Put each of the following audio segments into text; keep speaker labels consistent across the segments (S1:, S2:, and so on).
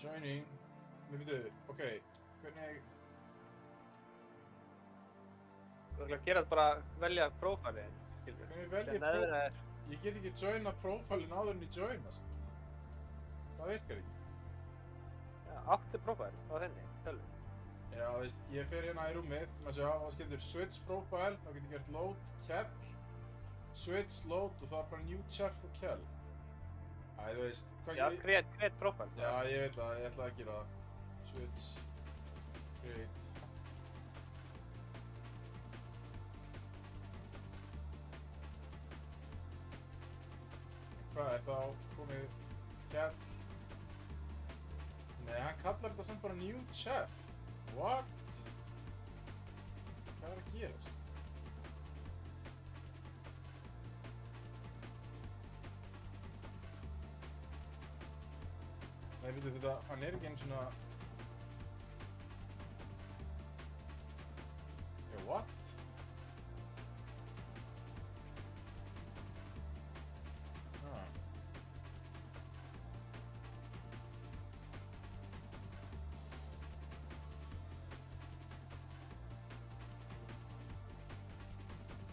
S1: Joining. Nei, veitu, ok. Hvernig...
S2: Þú ætla að gera þetta bara velja prófælið, skilur.
S1: Hvernig velja
S2: Þegar neðra er...
S1: Ég get ekki joina prófælinn áður en ég joina, samt. Það virkar ekki.
S2: Já, áttu prófæl á þenni, tölvu.
S1: Já, þú veist, ég fer hérna í rúmið, maður sjá, þá skilur switch profile, þá getur ég gert load, kell, switch, load og það er bara new chef og kell. Æ, þú veist, hvað
S2: Já, create prófæl.
S1: Já, ég veit það, ég ætla að gera það. Switch, create. Hvað er þá komið kell? Nei, hann kallar þetta samt bara new chef. What? Hvað er að gerast? Nei, veitu þetta, hann er ekki einu svona... Yeah, what? Ah.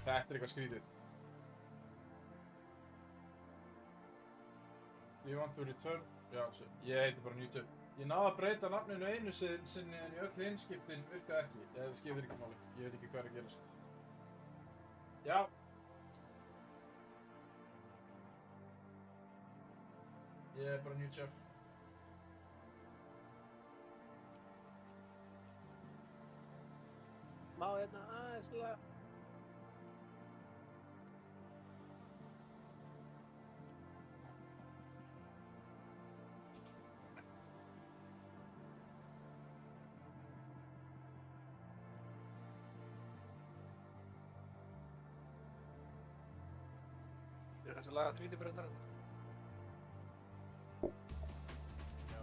S1: Þetta er eitthvað skrítið. You want to return? Já, ég heiti bara YouTube. Ég náði að breyta nafninu einu sinni en í öll hinskiptin virkaði ekki. Það skiptir ekki máli. Ég veit ekki hvað er að gerast. Já. Ég er bara new chef.
S2: Má hérna aðeins laga. Ég er þess að laga 3D-brendarinn.
S1: Já.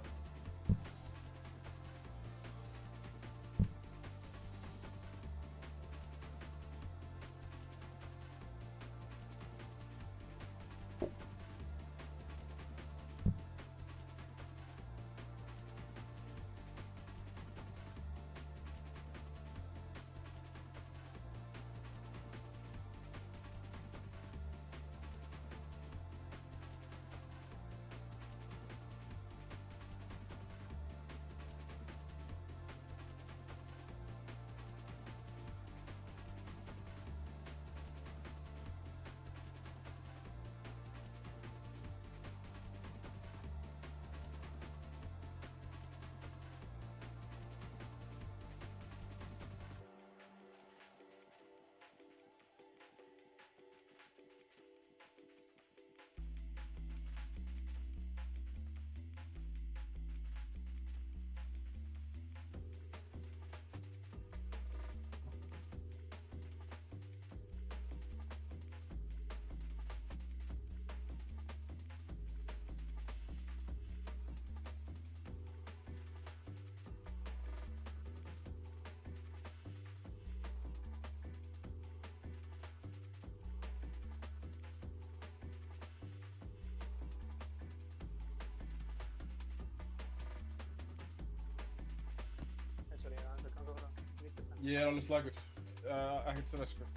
S2: Sorry, ég er aðeins að ganga frá 90.
S1: Ég er alveg slagur. Ekkert stress, sko.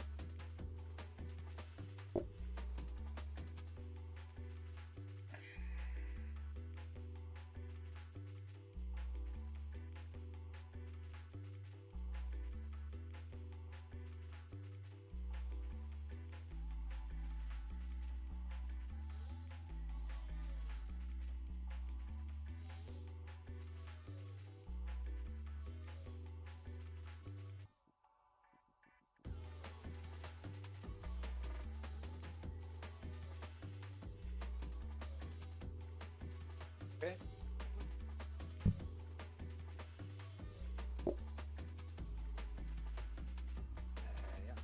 S2: Okay. Ja.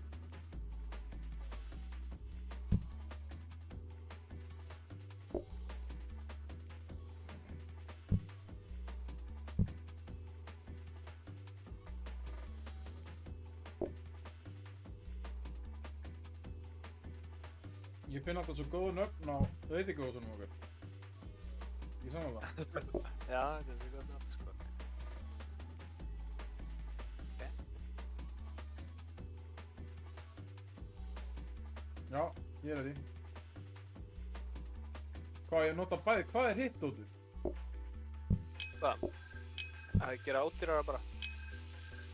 S1: Ég finn alltaf svo góð nöfn á veitingahúsunum okkar. Ekki sammála?
S2: Já, þetta er mjög gott nafn, sko. Ok.
S1: Já, ég er að því. Hvað, ég nota bæði, hvað er hitt dótið?
S2: Hvað? Að gera ódýrara bara.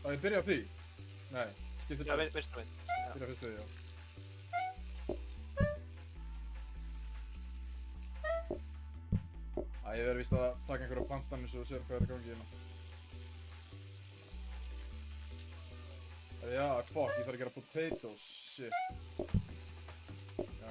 S1: Að ég byrja á því? Nei, skiptir
S2: Já, vinstra minn.
S1: byrja fyrst við, já. Ég verður víst að taka einhverja pantanir svo þú sér hvað er í gangi hérna. Já, fuck, ég þarf að gera potatoes, shit. Já.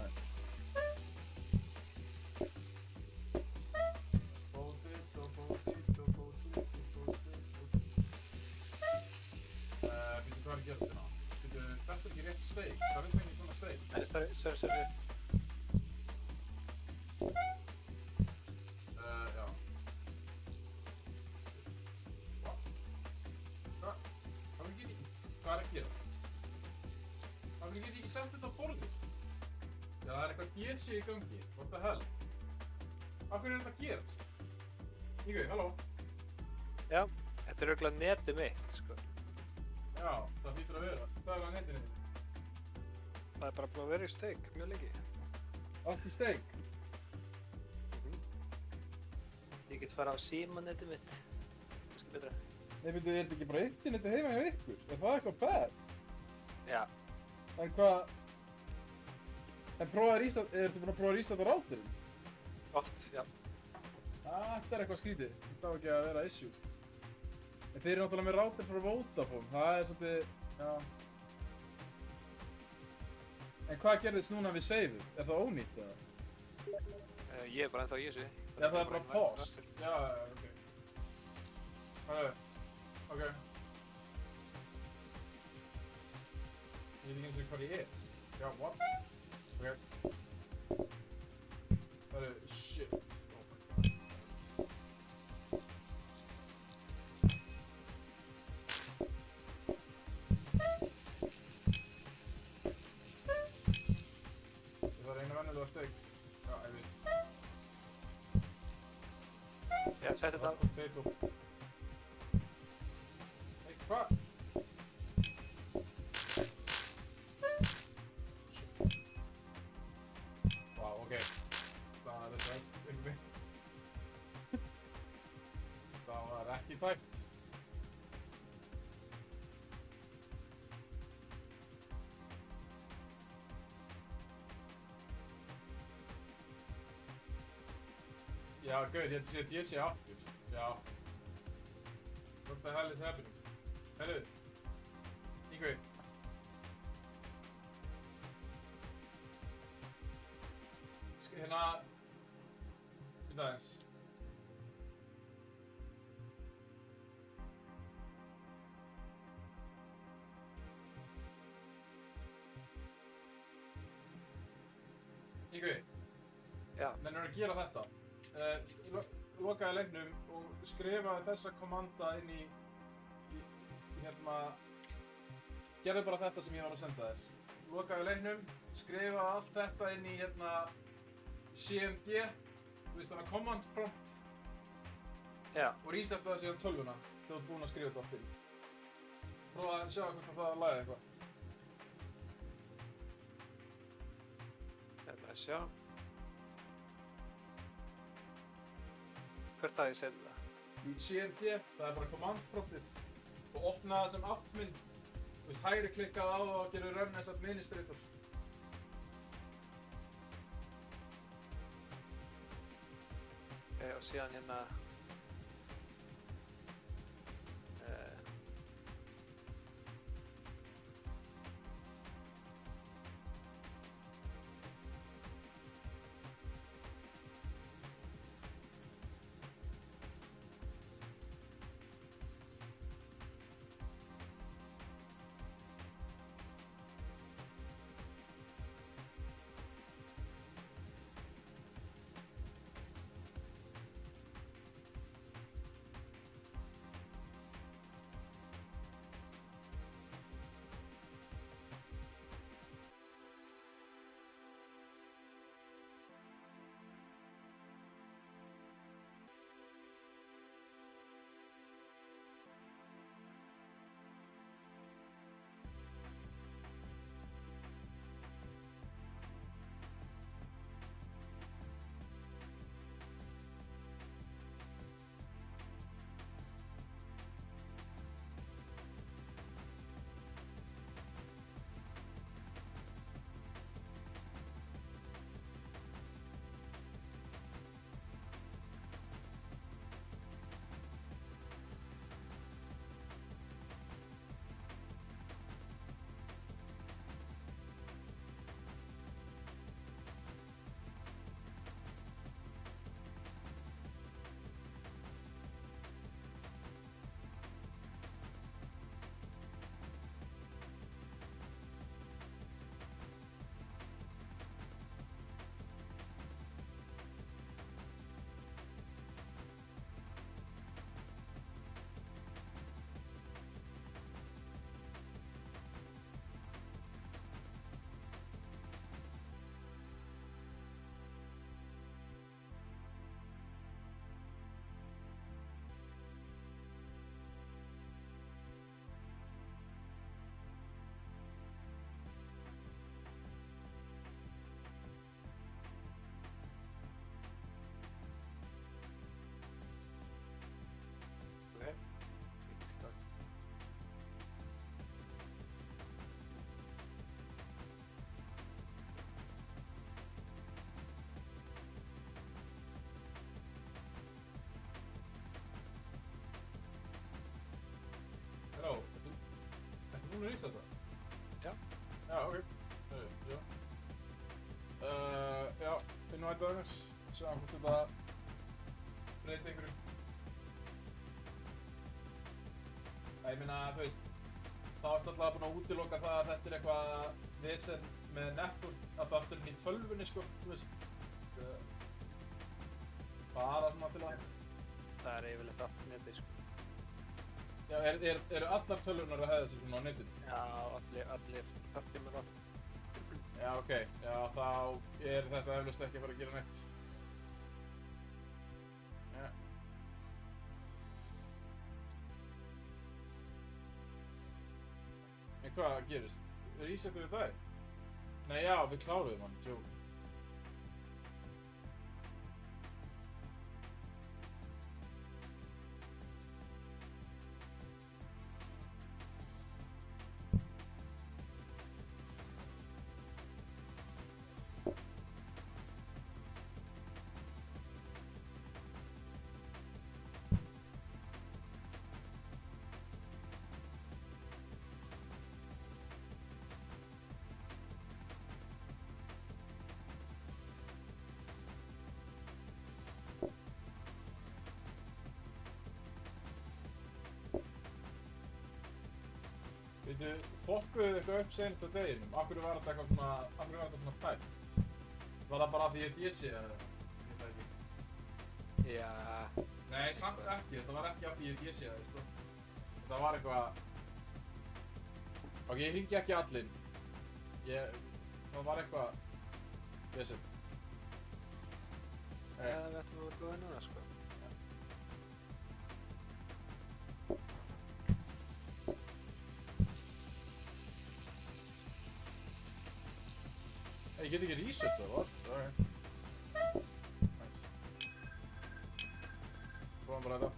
S1: Býttu hvað er að gera þetta? Býttu, þetta er ekki rétt steik, það er ekki svona steik.
S2: Nei, sorry.
S1: Já. Hvað er að gerast? Af hverju get ég ekki sett þetta á borðið? Já, það er eitthvað DC í gangi. What the hell? Af hverju er þetta að gerast? Ígau, halló?
S2: Já, þetta er örugglega netið mitt, sko.
S1: Já, það hlýtur að vera. Hvað er á netinu þínu?
S2: Það er bara búin að vera í steik, mjög lengi.
S1: Allt í steik?
S2: Ég get fara á símanetið mitt. Kannski betra.
S1: Nei, veitu, er þetta ekki bara internetið heima hjá ykkur? Er það eitthvað bad?
S2: Já.
S1: En hvað... En prófaðu að rísta... Ertu búin að prófa að rístata ráturinn?
S2: Oft, já.
S1: Þetta er eitthvað skrítið. Þetta á ekki að vera issue. En þeir eru náttúrulega með router frá Vodafone. Það er svolítið... Já... En hvað gerðist núna við save-ið? Er það ónýtt eða?
S2: Ég er bara ennþá í þessu.
S1: Já, það er bara paused. Já, ok. Ok. Ég veit ekki eins og hvað ég er. Já, what? Ok. Það er shit. Oh my god. Ég þarf einu venjulega steik. Já, ég veist.
S2: Já, sett þetta á.
S1: Potato. Hey, hvað? Shit. Wow, ok. Það er best ymmi. Það var ekki tæft. Já, gauð, ég held að ég sé aftur. Já. What the hell is happening? Herru. Ígvi. Hérna... Býta aðeins. Ígvi.
S2: Já.
S1: Nennirðu að gera þetta? Lokaði leiknum og skrifaði þessa kommanda inn í hérna... Gerðu bara þetta sem ég var að senda þér. Lokaði leiknum, skrifaði allt þetta inn í hérna... CMD, þú veist þannig command prompt.
S2: Já.
S1: Og restartaði síðan tölvuna þegar þú ert búinn að skrifa þetta allt inn. Prófaði að sjá hvort það lagði eitthvað.
S2: Hérna að sjá. Hvert að ég setja það?
S1: Í CMD, það er bara command promptið. Og opnaði það sem admin. Þú veist, hægri klikkaði á það og gerði run as administrator.
S2: Og síðan hérna...
S1: resetta?
S2: Já.
S1: Já, ok. Já. Já, invite það mér. Sjáum hvort þetta breyti einhverju. Ég meina, þú veist, þá ertu alltaf búinn að útiloka það að þetta eitthvað vesen með network adapterinn í tölvunni, sko, þú veist. Bara svona til að...
S2: Það yfirleitt allt netið, sko.
S1: Já, eru allar tölvunar að hefða sig svona á netinu?
S2: Já, allir partímur og...
S1: Já, ok. Já, þá þetta eflaust ekki að fara að gera neitt. Já. En hvað gerist? Resetum við það? Nei, já, við kláruðum hann, joke. Veitu, fokkuðu þið eitthvað upp seinasta deginum? Akkur var þetta eitthvað svona tæpt? Var það bara af því ég DC eða eitthvað? Ég veit það ekki.
S2: Já.
S1: Nei, samt ekki. Þetta var ekki af því ég DC eða, sko. Þetta var eitthvað... Ok, ég hringi ekki allir. Það var eitthvað... Vesen.
S2: Já, við ættum að vera góðið núna, sko.
S1: Ég get ekki reset það, what? Alright. Nice. Prófum bara þetta.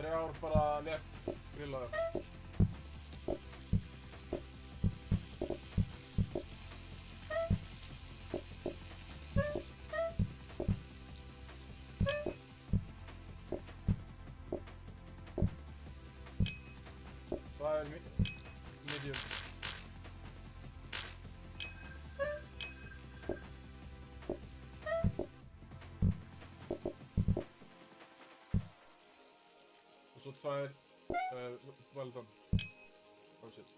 S1: 3 ár bara létt grillaður. Það medium. Og svo 2 well done. Oh shit.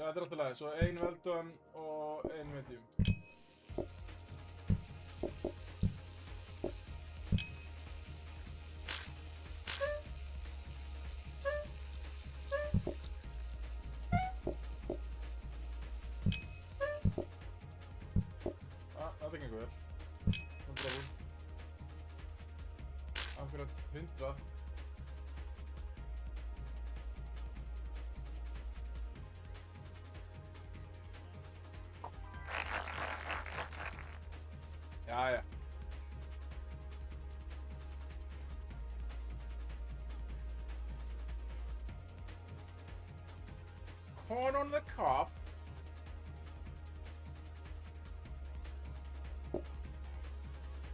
S1: Þetta alltaf lagi, svo 1 well done og 1 medium. Þetta gengur vel. No problem. Akkurat 100. Jæja. Corn on the cob.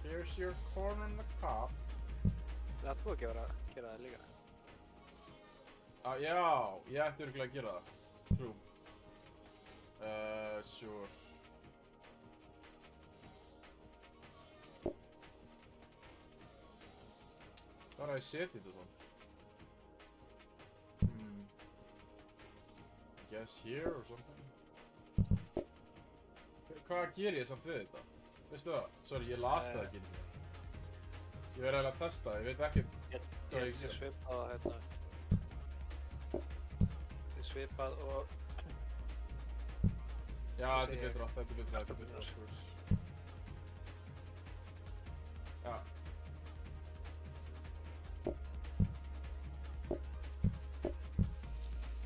S1: Here's your corn on the cob.
S2: Það ættu ekki að vera að gera það líka.
S1: Já, ég ætti örugglega að gera það. True. Sure. Hvað ég setið þetta samt? Guess here or something? Hvað ger ég samt við þetta? Veistu það? Sorry, ég las það ekki. Ég verði eiginlega að testa það, ég veit ekki hvað ég
S2: sé svipað hérna. Þetta svipað og...
S1: Já, þetta er betra, of course. Já.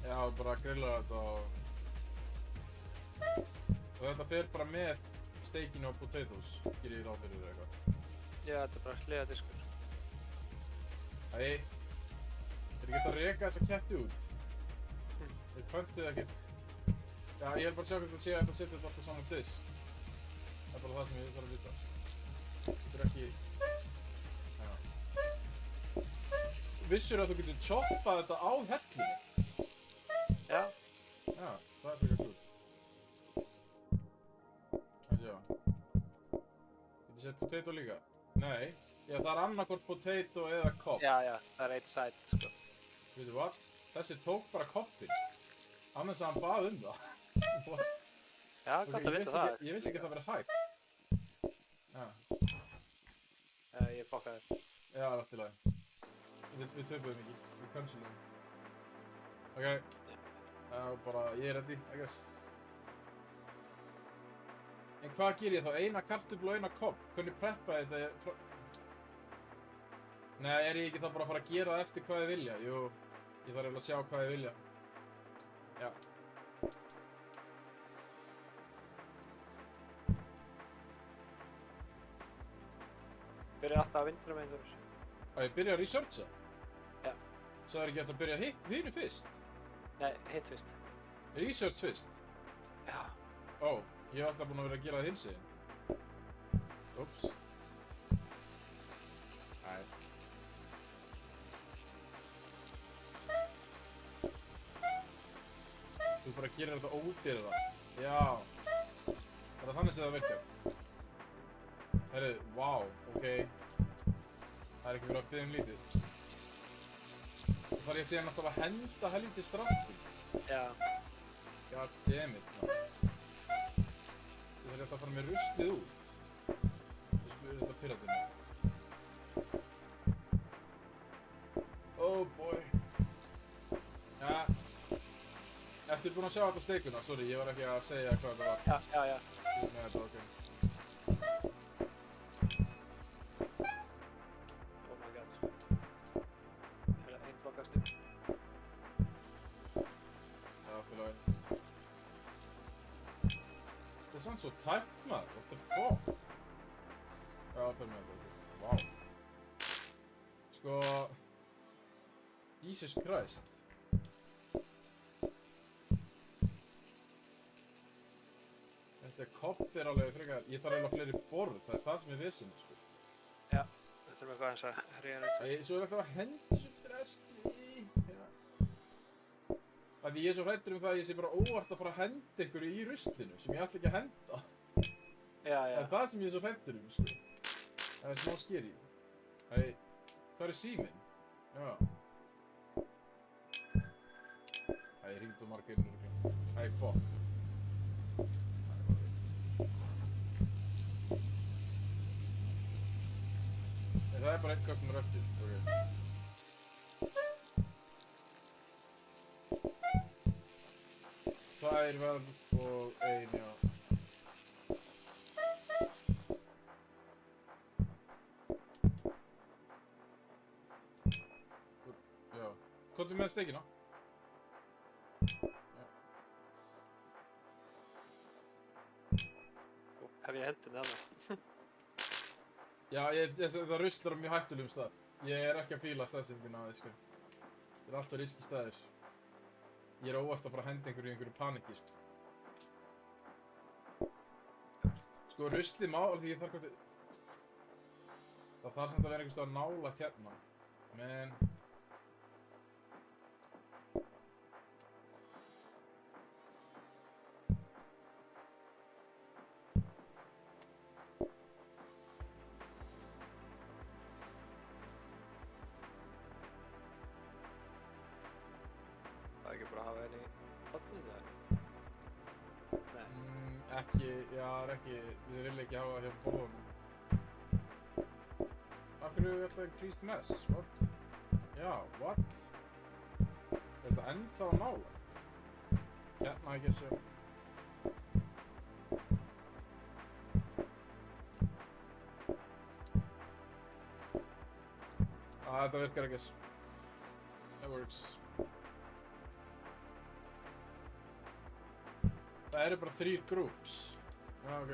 S1: Já, bara grilla þetta og þetta fer bara með steikinu og potatoes, gerir ég ráð fyrir eitthvað.
S2: Já, þetta er bara hliðadiskur.
S1: Æ. Ég get að reka þessa ketti út. Þeir pöntuðu ekkert. Já, ég er bara að sjá hvernig það sé að þetta setja þetta alltaf saman disk. Það er bara það sem ég þarf að vita. Þetta er ekki... Já. Vissirðu að þú getur choppað þetta á hellunni?
S2: Já.
S1: Já, það er frekar cool. Það sjá. Getur sett potato líka? Nei. Já, það er annarkvort potato eða kopp.
S2: Já, það er eitt sæt, sko.
S1: Veitu hvað? Þessi tók bara koppinn. Annars að hann bað það.
S2: Já, gott að vita það.
S1: Ég vissi ekki að það verið hægt. Já.
S2: Ég fokkaði.
S1: Já, allt í lagi. Við töpuðum ekki. Við cancelum. Ok. Já, bara ég er ready, I guess. En hvað ger ég þá? Eina kartöflu og eina kopp? Hvernig preppa ég þetta? Nei, er ég ekki þá bara að fara að gera það eftir hvað ég vilja? Jú, ég þarf eiginlega að sjá hvað ég vilja. Já.
S2: Byrja alltaf að vinna með einhverjum.
S1: Að ég byrja að researcha?
S2: Já.
S1: Svo er ekki hægt að byrja að hinu fyrst?
S2: Nei, hitt fyrst.
S1: Research fyrst?
S2: Já.
S1: Ó, ég hef alltaf búinn að vera að gera það hinsegin. Úps. Æ. Þú bara gerir þetta ódýrara. Já. Það er þannig sem það virkar. Herru, vá, ok. Það er ekki verið að biðja lítið. Þá þarf ég að segja náttúrulega að henda helviti strafti.
S2: Já.
S1: God damn it, man. Þú þarf að fara með ruslið út. Þú spyrir þetta piratinu. Oh boy. Ja. Ertu búinn að sjá þetta steikuna? Sorry, ég var ekki að segja hvað þetta var.
S2: Já.
S1: Þú með þetta, ok.
S2: Oh my god. Það er einn flokkastur.
S1: Já, fyrir lagi. Það er samt svo tæpt maður, what the fuck? Já, fyrir með þetta, ok. Vá. Sko... Jesus Christ. Þetta kopp er alveg frekar... Ég þarf eiginlega fleiri borð, það er það sem er vissin, sko.
S2: Já, þetta er með hvað eins að ríða neitt.
S1: Svo er alltaf að henda þessu drasli í... Því ég er svo hræddur um það að ég sé bara óvart að fara að henda einhverju í ruslinu sem ég ætla ekki að henda.
S2: Já.
S1: Það er það sem ég er svo hræddur um, sko. Það er smá skeri. Hvað er síminn? Já. Ég hringdi á marga inn og fuck. Það er bara eitt gögnur eftir, ok. Tvær verð og ein, já. Já. Komdu með steikina.
S2: Hef ég hendinni annað?
S1: Já, það ruslar á mjög hættulegum stað. Ég er ekki að fíla staðsetninguna á því, sko. Þetta er alltaf riski staðir. Ég er óvart að fara að henda einhverju í einhverju paniki, sko. Sko, ruslið má, því ég þarf hvort... Það þarf samt að vera einhvers staðar nálægt hérna. Men...
S2: Það er ekki bara að hafa henni í hotnið það? Nei.
S1: Ekki, já, það er ekki, við viljum ekki hafa það hjá borðunum. Af hverju er alltaf increased mess? What? Já, what? Er þetta ennþá nálægt? Hérna, I guess, já. Þetta virkar, I guess. That works. Það eru bara 3 groups. Já, ok.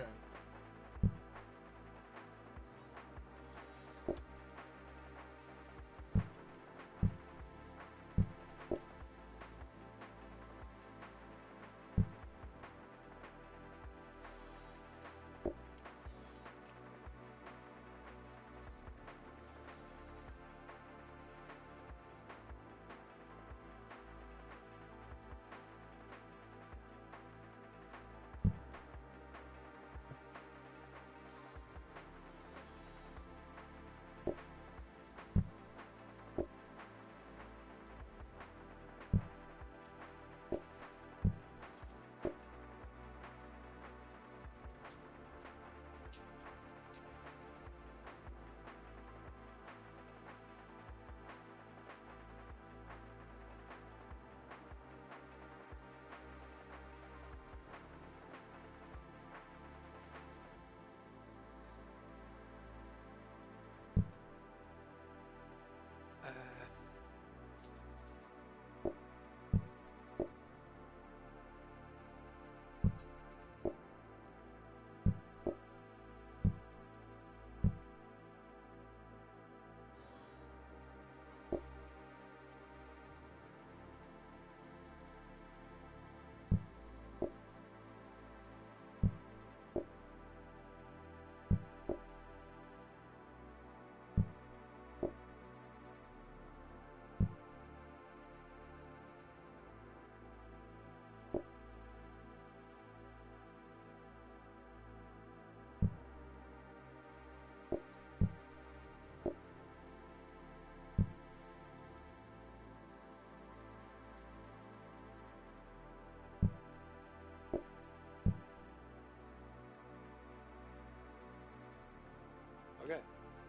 S2: Ok.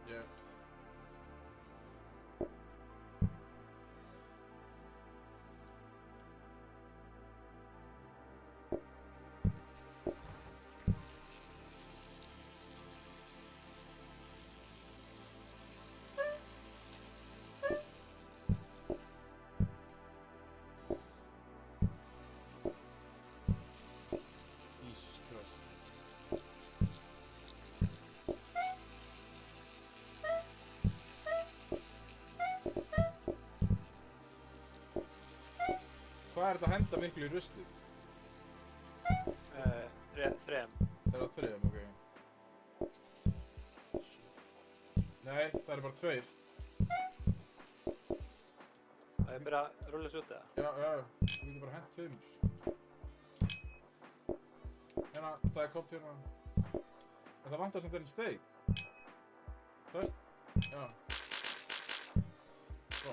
S1: Ég... Jesus Christ. Hvað er þetta að henda miklu í ruslið?
S2: Þrem.
S1: Er það 3, ok. Nei, það eru bara 2.
S2: Það er bara að rulla þessu út eða?
S1: Já, þú getur bara hent 2. Hérna, það er kópt hérna. En það vantar samt enn steik. Það veist? Já. Svo.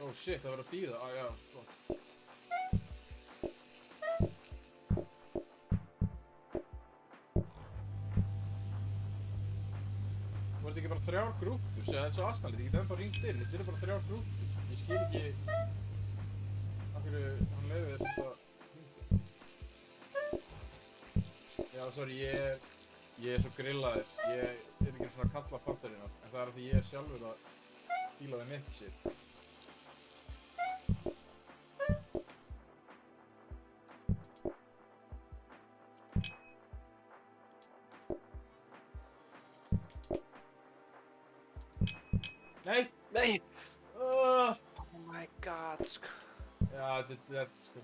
S1: Oh shit, það verður að býða. Já, svo. Var þetta ekki bara 3 grúppur? Þetta er svo aðstæðanlegt, ég get ennþá hringt inn. Þetta eru bara 3 grúppur. Ég skil ekki af hverju hann leyfði þér að hringja. Já, sorry, ég er svo grillaður. Ég er ekki svona að kalla fattarina. En það er af því ég er sjálfur að fíla það mitt shit. Nei!
S2: Nei!
S1: Oh
S2: my god, sko.
S1: Já, þetta sko.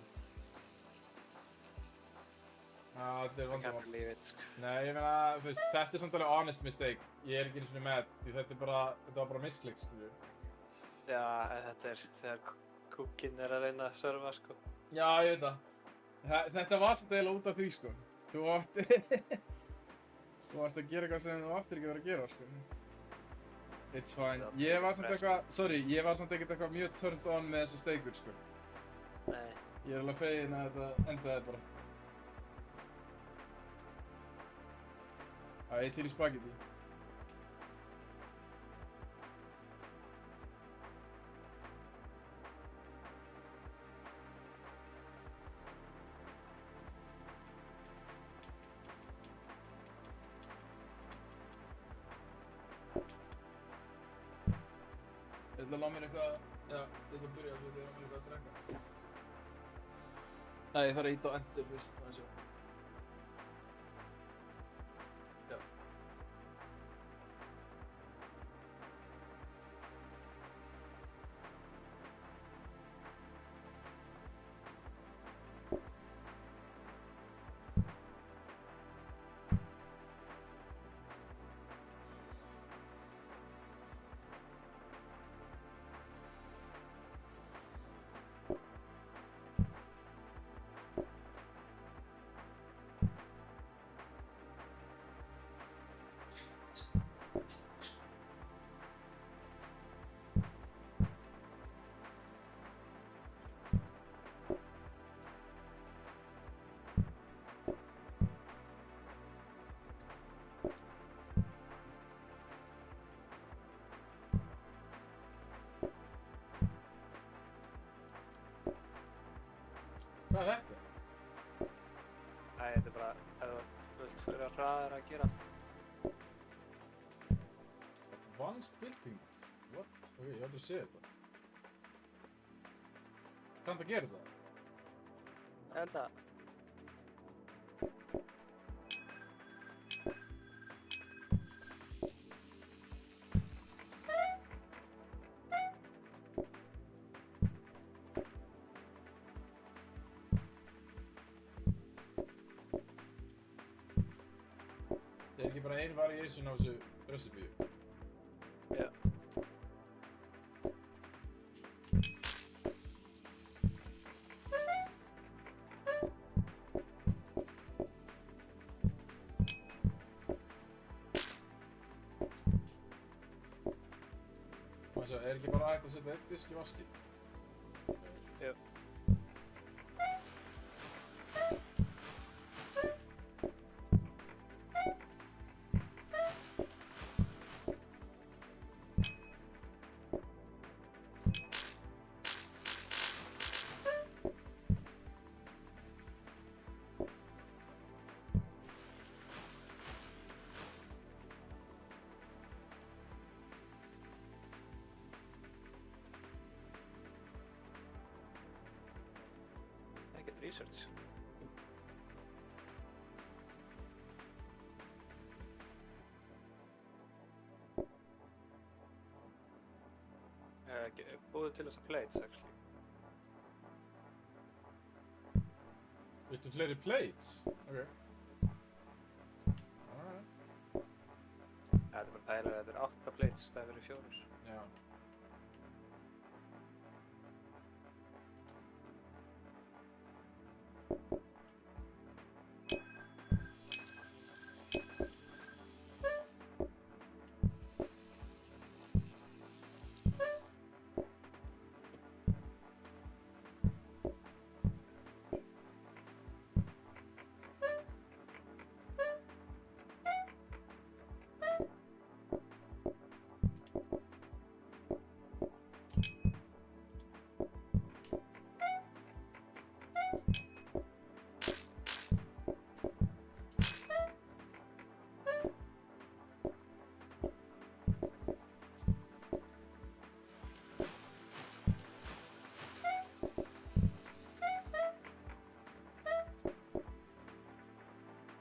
S1: Já, þetta er
S2: I can't
S1: vandamál.
S2: believe it, sko.
S1: Nei, ég meina, þú veist, þetta er samt alveg honest mistake. Ég er ekki einu svona mad, því þetta var bara misklik, skilju.
S2: Já, þetta er þegar kúkinn er að reyna að serva, sko.
S1: Já, ég veit það. Þetta var samt eiginlega út af því, sko. Þú varst að gera eitthvað sem þú áttir ekki að vera að gera, sko. It's fine. Ég var samt ekkert eitthvað mjög turned on með þessa steikur, sko.
S2: Nei.
S1: Ég er alveg feginn að þetta endaði bara. Já, ég er til í spagetti. Ég ætla að ná mér eitthvað, já, ég ætla að byrja svo þegar ég ná mér eitthvað að drekka. Nei, ég þarf að íta á endur fyrst, maður sjá. Já. Hvað er þetta?
S2: Æ, þetta er bara, ef þú vilt fyrir hraðar að gera.
S1: Advanced building mode? What? Ok, ég hef aldrei séð þetta. Kanntu að gera þetta?
S2: Ég held að.
S1: Það er ekki bara ein variation á þessu recipíu.
S2: Já.
S1: Maður sjá, er ekki bara hægt að setja einn disk í vaskinn?
S2: Jú. research. Búðu til þessa plates, actually.
S1: Viltu fleiri plates? Ok. Alright.
S2: Það er bara pælar að þetta er 8 plates, það verið 4.
S1: Já.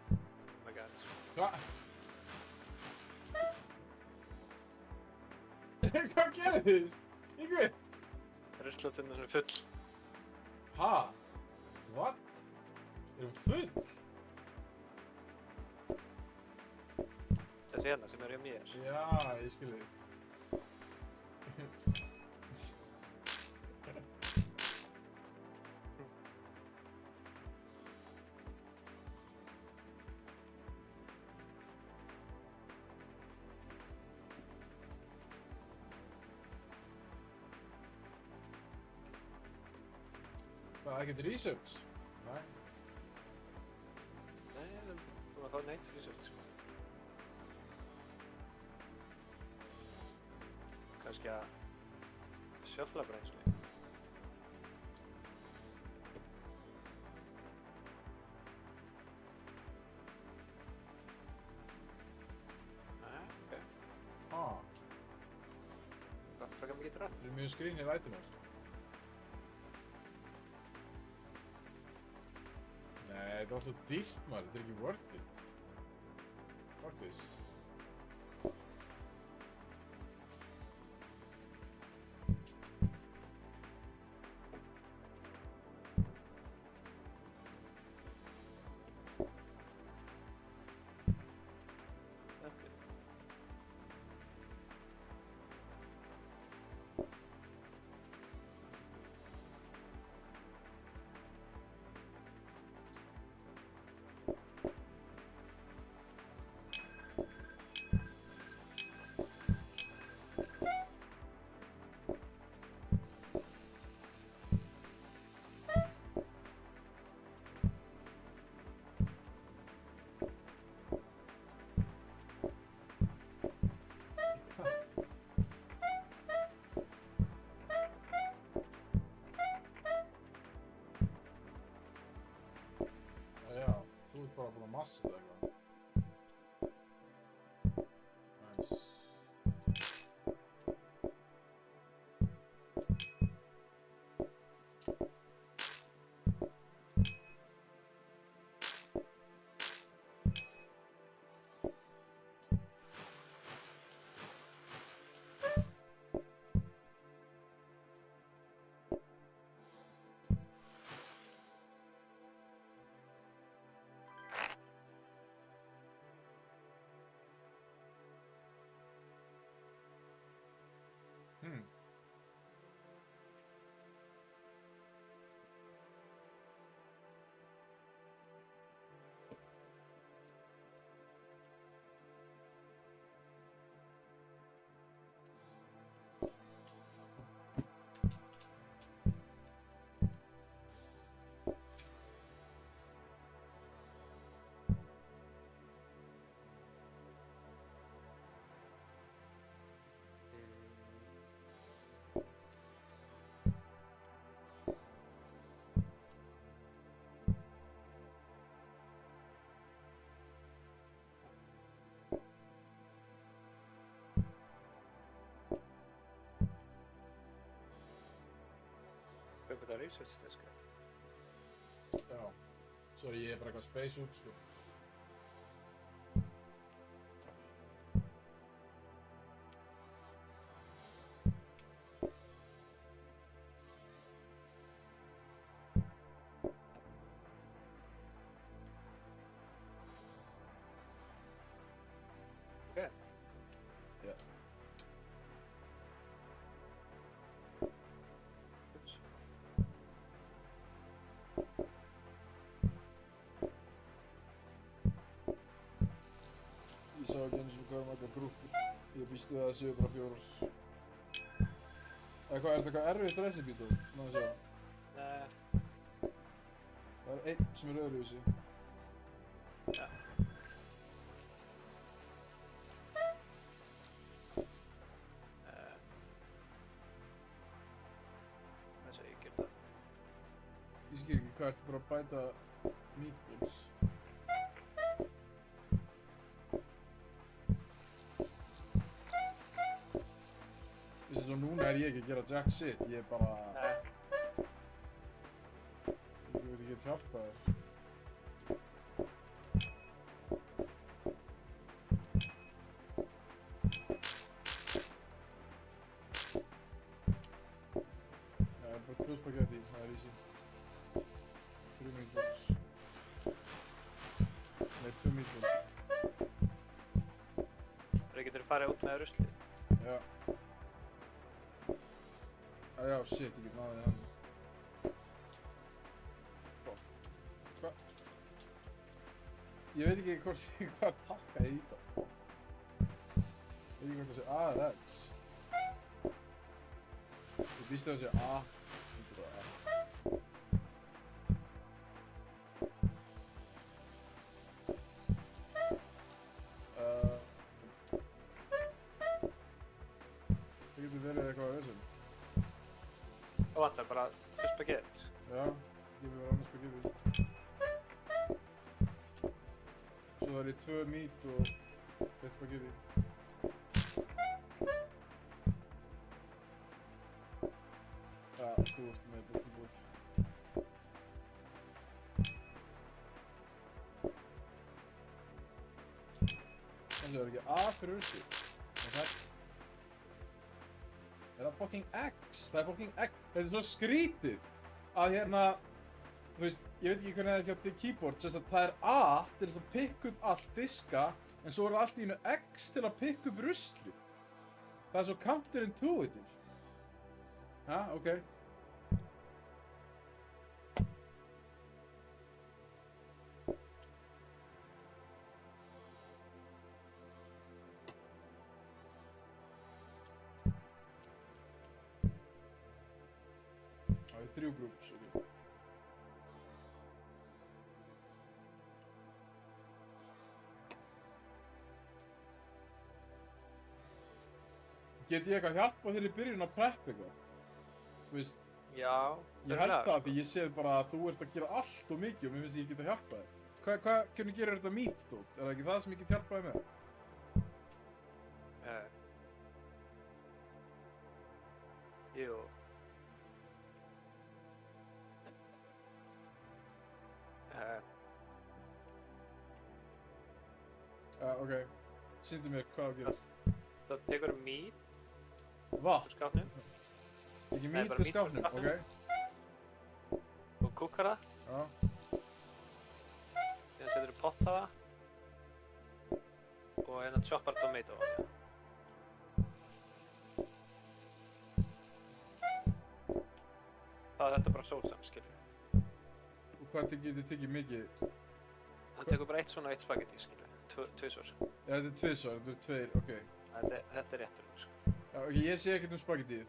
S2: Oh my god.
S1: Hvað? Hvað gerðist? Yngvi?
S2: Ruslatunnan er full.
S1: Ha? What? Er hún full?
S2: Þessi hérna sem er hjá mér.
S1: Já, ég skil þig. Hvað, ekkert research? Nei.
S2: Nei, við erum búin að fá neitt research, sko. Kannski að sjöfla bara eins og ég. Nei, ok.
S1: Ha,
S2: Hvað kan við geta rætt?
S1: þetta eru mjög skrýnir itemar. Nei, þetta var svo dýrt maður, þetta er ekki worth it. Fuck this.
S2: Okay.
S1: Já, þú ert bara búin að massa þetta eitthvað. Nice. Hmm.
S2: Hvað er þetta research diska?
S1: Já. Sorry, ég er bara eitthvað space út, sko.
S2: Ok.
S1: Já.
S2: Ups.
S1: Ég sá ekki eins og hvað margar grúppur. Ég býst við að það séu bara 4. Eða hvað, er þetta eitthvað erfitt recipe þú? Ná að sjá.
S2: Nei,
S1: Það er einn sem er öðruvísi.
S2: já. Þess að ég ger það.
S1: Ég skil ekki hvað ertu bara að bæta meatballs. Þessi svo núna er ég ekki að gera jack shit, ég er bara...
S2: Nei,
S1: Ég veit ekki að hjálpa þér. Það er bara 2 spagetti, það er easy. 3 meatballs. Nei, 2 meatballs.
S2: það getur farið út með rusli.
S1: Já. Já, shit, ég get náðið hann. Hva? Ég veit ekki hvort hvað takka ég í það. Ég veit ekki hvort það sé A eða X. Ég býst að það sé A. Þetta er A. Það getur verið eitthvað að þessum.
S2: Það vantar bara spagetti.
S1: Já, ég vil vera annars spagetti. Svo það er 2 meat og 1 spagetti. Já, þú ert með þetta tilbúið. Þannig að það er ekki A fyrir rusli. Er það fucking X? Það er fucking X. Þetta er svo skrítið að hérna, þú veist, ég veit ekki hvernig það er ekki á keyboard, þess að það er A til þess að pikka upp allt diska, en svo er allt í einu X til að pikka upp rusli. Það er svo counterintuitive. Ha, ok. Það er 3 groups, ok. Get ég eitthvað hjálpa þér í byrjun að preppa eitthvað? Þú veist,
S2: Já,
S1: ég held það því ég sé bara að þú ert að gera allt og mikið og mér finnst ég get að hjálpa þér. Hvernig gerir þetta meat, dót? Er það ekki það sem ég get hjálpaði með?
S2: Jú.
S1: Ok. Sýndu mér hvað þú gerir.
S2: Það tekur meat
S1: Vatn?
S2: úr skápnum
S1: Ekki
S2: Nei,
S1: meat
S2: bara
S1: úr
S2: meat úr
S1: skápnum,
S2: skápnum.
S1: ok?
S2: og kúkar það.
S1: Já.
S2: Síðan setur þú pott á það og hérna choppar tomato á það. Það er þetta bara sósam, skilur.
S1: Og hvað getur þið tekið mikið?
S2: Það tekur bara 1 svona og 1 spagetti, skilur. Tvisvar.
S1: Já, þetta er 2, þetta er 2, ok.
S2: Þetta er réttur, sko.
S1: Já, ok, ég sé ekkert um spagettíð.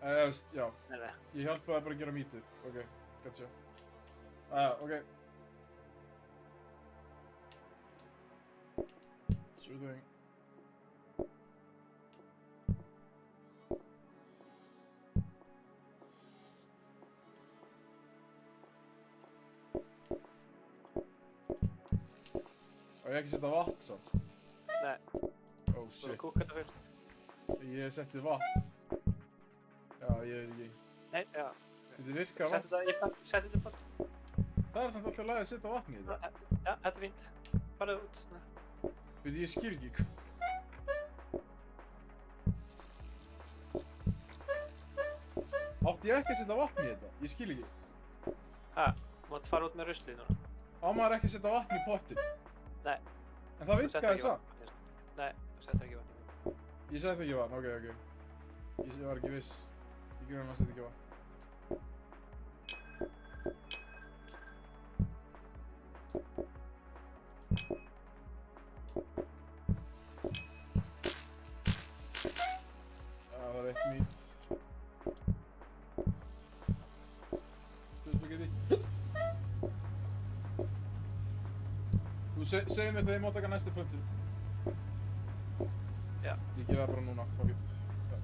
S1: Já,
S2: Nei, nei.
S1: ég hjálpaði bara að gera mítið. Ok, gotcha. Ok. Sure thing. Og ég ekki setja vatn samt.
S2: Nei,
S1: Oh
S2: þú
S1: shit.
S2: kúkar það fyrst.
S1: Ég setti vatn. Já, ég veit ekki.
S2: Nei, já.
S1: Þetta virkar
S2: Setti
S1: vatn.
S2: þetta í pott.
S1: Það er samt alltaf lagið að setja vatn í þetta.
S2: Já, þetta er fínt. Farðu út. Svona.
S1: Veit, ég skil ekki. Átti ég ekki að setja vatn í þetta? Ég skil ekki.
S2: Ha, mátt fara út með ruslið núna.
S1: Á maður ekki að setja vatn í pottin?
S2: Nei.
S1: En það virkaði samt?
S2: Nei, þú settir ekki vatn.
S1: Ég setti ekki vatn, ok. Ég var ekki viss. Ég grunum að setja ekki vatn. Það var eitt mít. Spagetti. Þú segir mér þegar ég má taka næstu plöntu.
S2: Já.
S1: Ég gera það bara núna, fuck it. Já.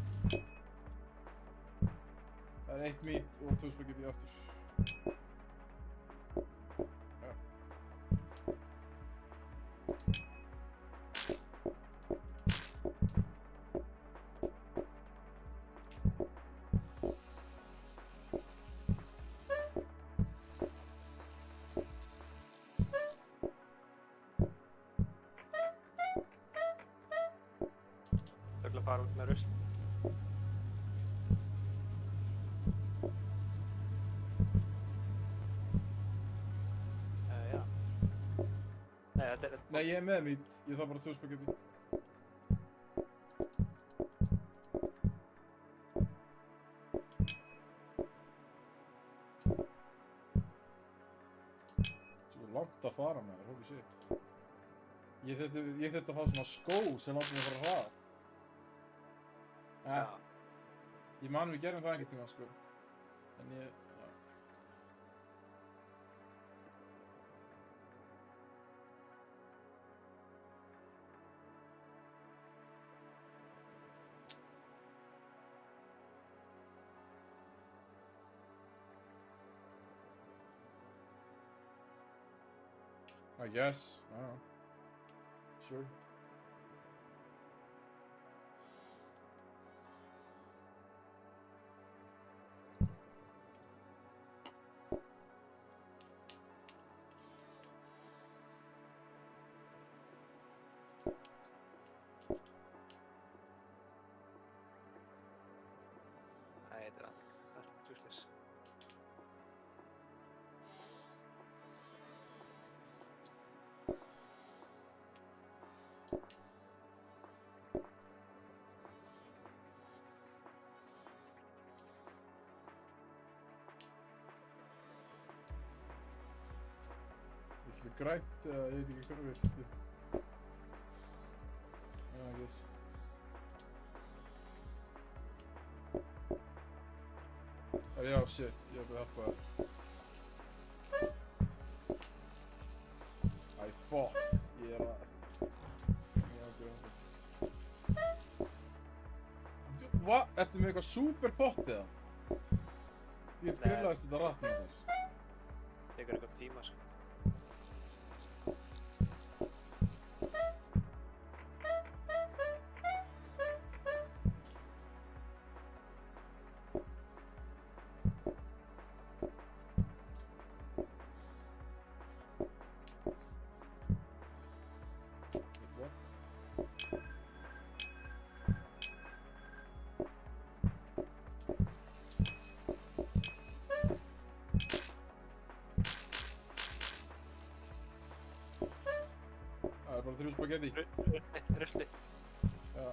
S1: Það er eitt mít og 2 spagetti aftur. Já.
S2: Þú ætla að fara út með rusl. Já. Nei, þetta er...
S1: Nei, ég er með mít. Ég þarf bara 2 spagetti. Svo langt að fara með þér, holy shit. Ég þurfti að fá svona skó sem láta mig fara að hraða.
S2: Já.
S1: Ég man við gerum það einhvern tíma, sko. En já. I guess. I don't know. Sure.
S2: Nei, þetta er allt useless.
S1: Viltu grænt eða ég veit ekki hvað þú viltu. I guess. Já, shit, ég ætla að hjálpa þér. Æ, fuck, ég er að gera þetta. Hvað? Ertu með eitthvað super pott eða? Ég get grillaðist þetta rætt með þér.
S2: Tekur eitthvað tíma, sko.
S1: Það er bara 3 spagetti.
S2: Rusli.
S1: Já.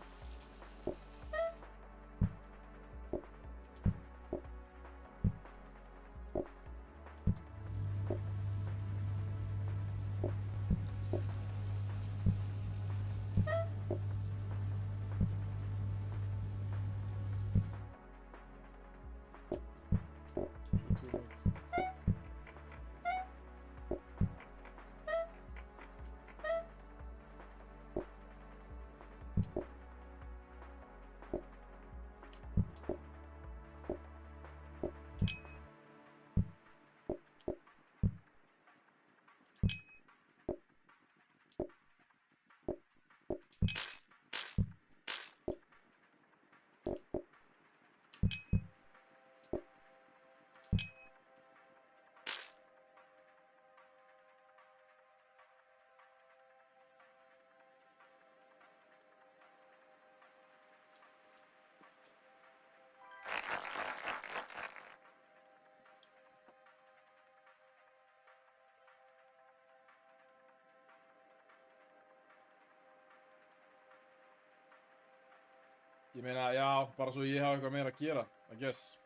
S1: Ég meina, já, bara svo ég hafa eitthvað meira að gera, I guess.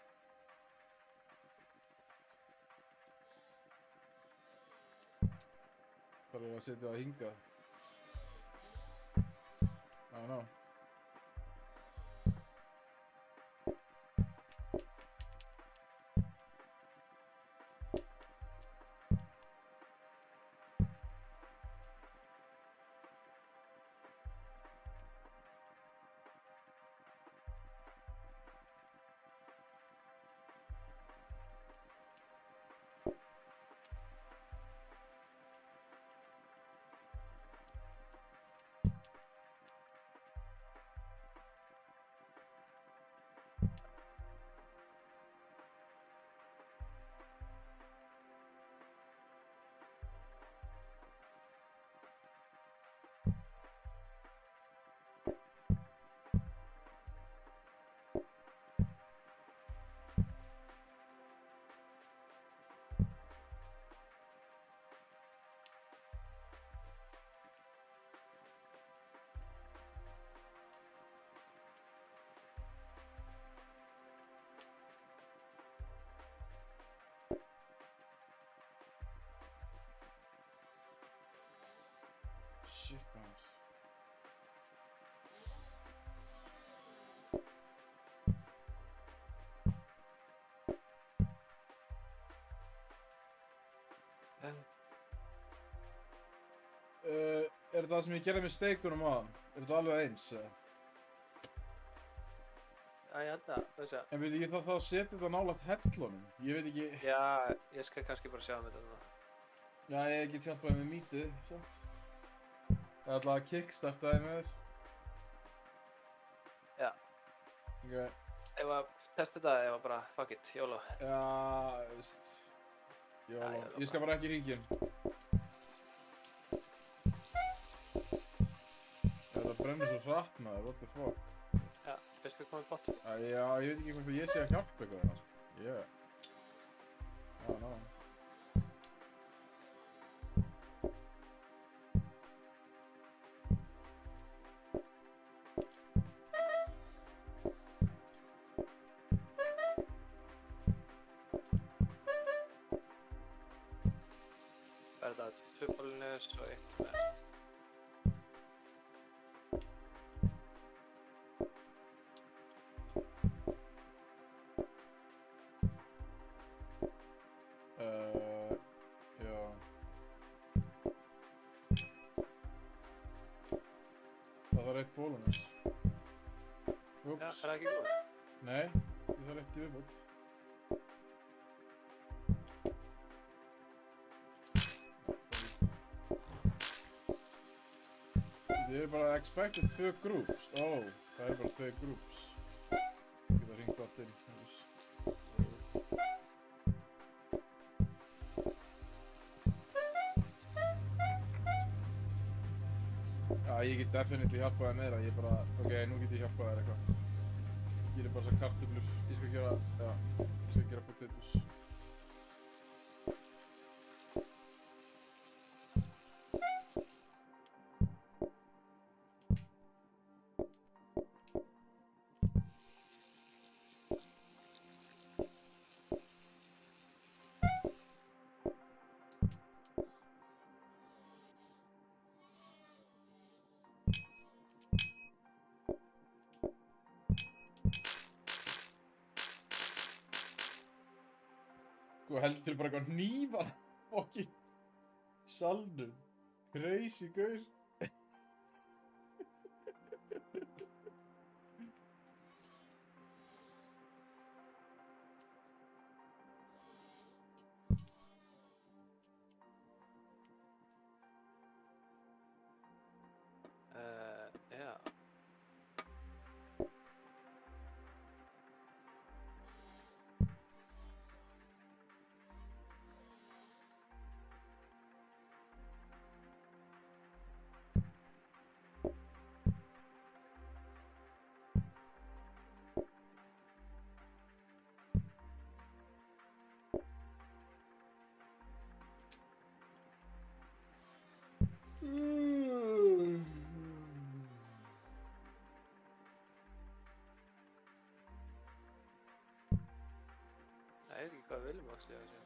S1: Þarf ég að setja það hingað. I don't know. Shit, man. Er það sem ég gerði með steikunum á? Er það alveg eins?
S2: Já, ég held það, þú veist það.
S1: En veit ég þá að setja þetta nálægt hellunum? Ég veit ekki...
S2: Já, ég skal kannski bara sjá um þetta núna.
S1: Já, ég get hjálpaði með mítið, sant? Það er alltaf að kickstartaði með þér.
S2: Já.
S1: Ok.
S2: Ef að testa þetta eða bara fuck it, YOLO.
S1: Já, veist...
S2: Já,
S1: YOLO.
S2: YOLO
S1: Ég skal bara ekki hringja inn. Það brennur svo hratt maður, what the fuck?
S2: Já, veist hvað komið bort?
S1: Já, ég veit ekki hvort ég sé að hjálpa eitthvað þarna, sko. Já, ná.
S2: Verða tvöfalnus og eitt með.
S1: Já. Það þarf eitt bólunus.
S2: Já,
S1: Úps.
S2: það ekki góð?
S1: Nei, ég þarf eitt í viðbót. Þið eru bara expected 2 groups. Ó, það eru bara 2 groups. Ég geta hringt allt inn. Já, ég get definitely hjálpað þér meira. Ég bara, ok, nú get ég hjálpað þér eitthvað. Ég gerir bara þessar kartöflur. Ég skal gera, já, ég skal gera potatoes. Sko heldur bara eitthvað hnífar fokki salnum. Crazy gaur.
S2: Já. ég veit ekki hvað við viljum actually að segja.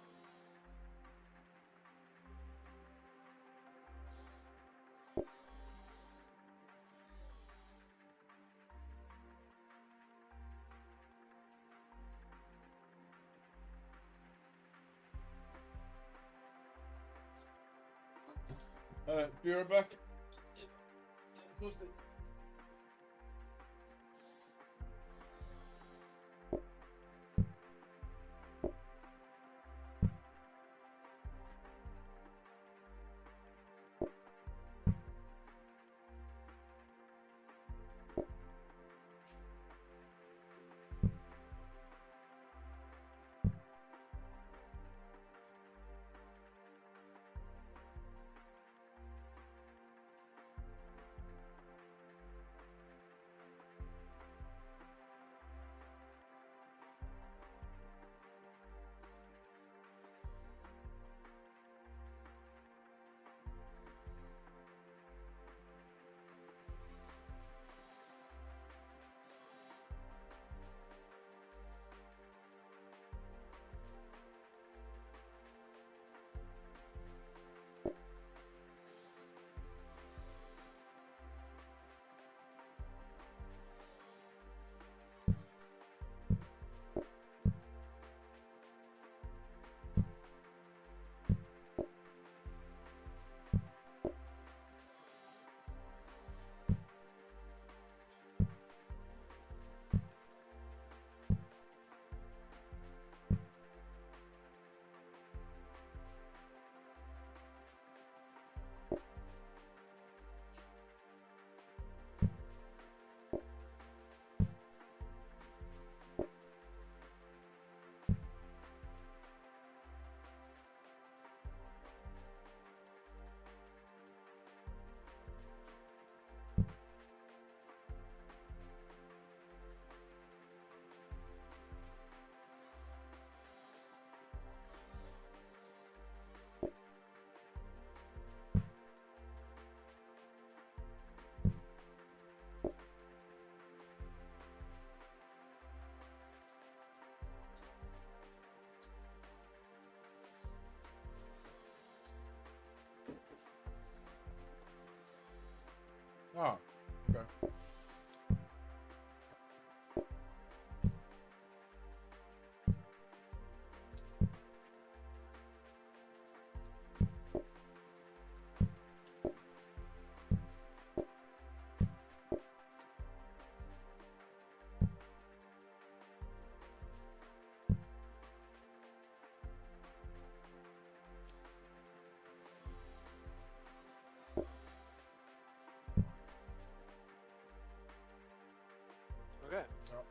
S1: Be right back. Close it. Oh, okay.
S2: Okay.
S1: Ja.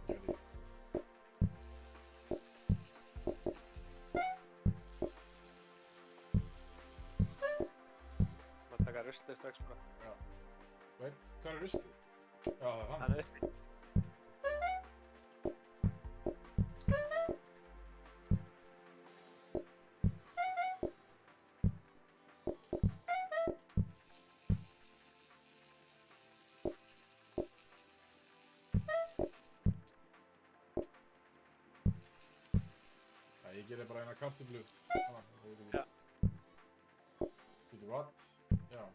S1: Ready.
S2: Má taka ruslið strax sko.
S1: Já. Veit, hvað er ruslið? Já, það er hann.
S2: Hann er uppi.
S1: Já, ég gerir bara eina kartöflu.
S2: Já.
S1: Býtu, what? Já.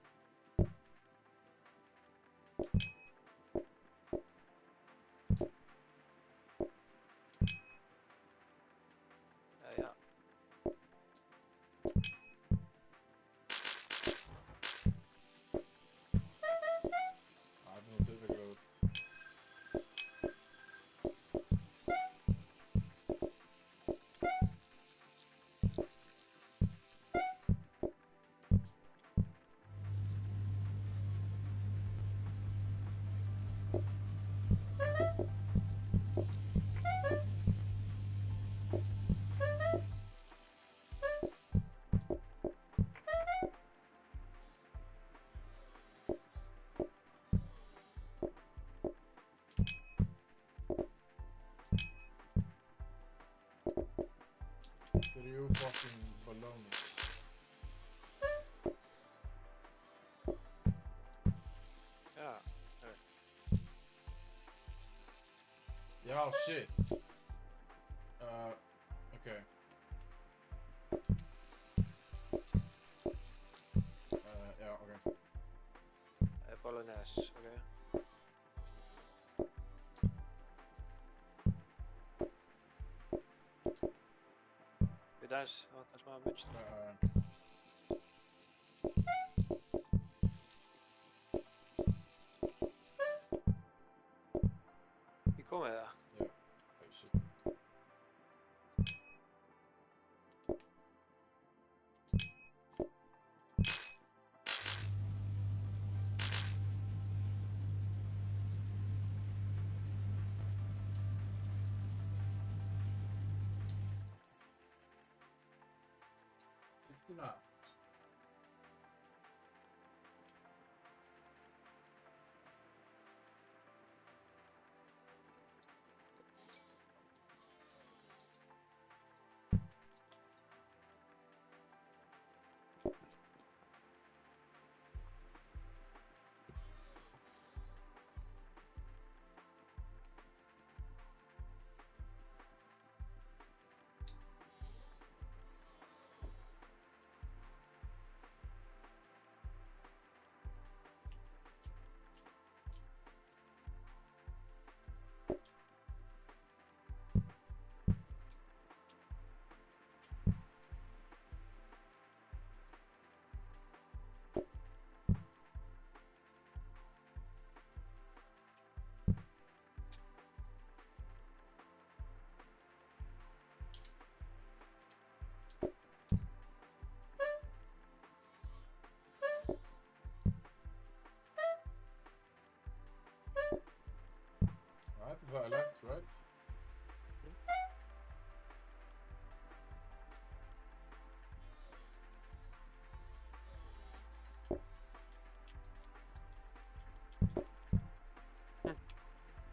S2: Já.
S1: Það er nú tilfækjulegt. Já, shit. Ok. Já, ok.
S2: Bolognese, ok. Við aðeins, það vantar smá munstur. Ég kom með það.
S1: Já, oh shit. Kristína. Þetta er þægilegt, right?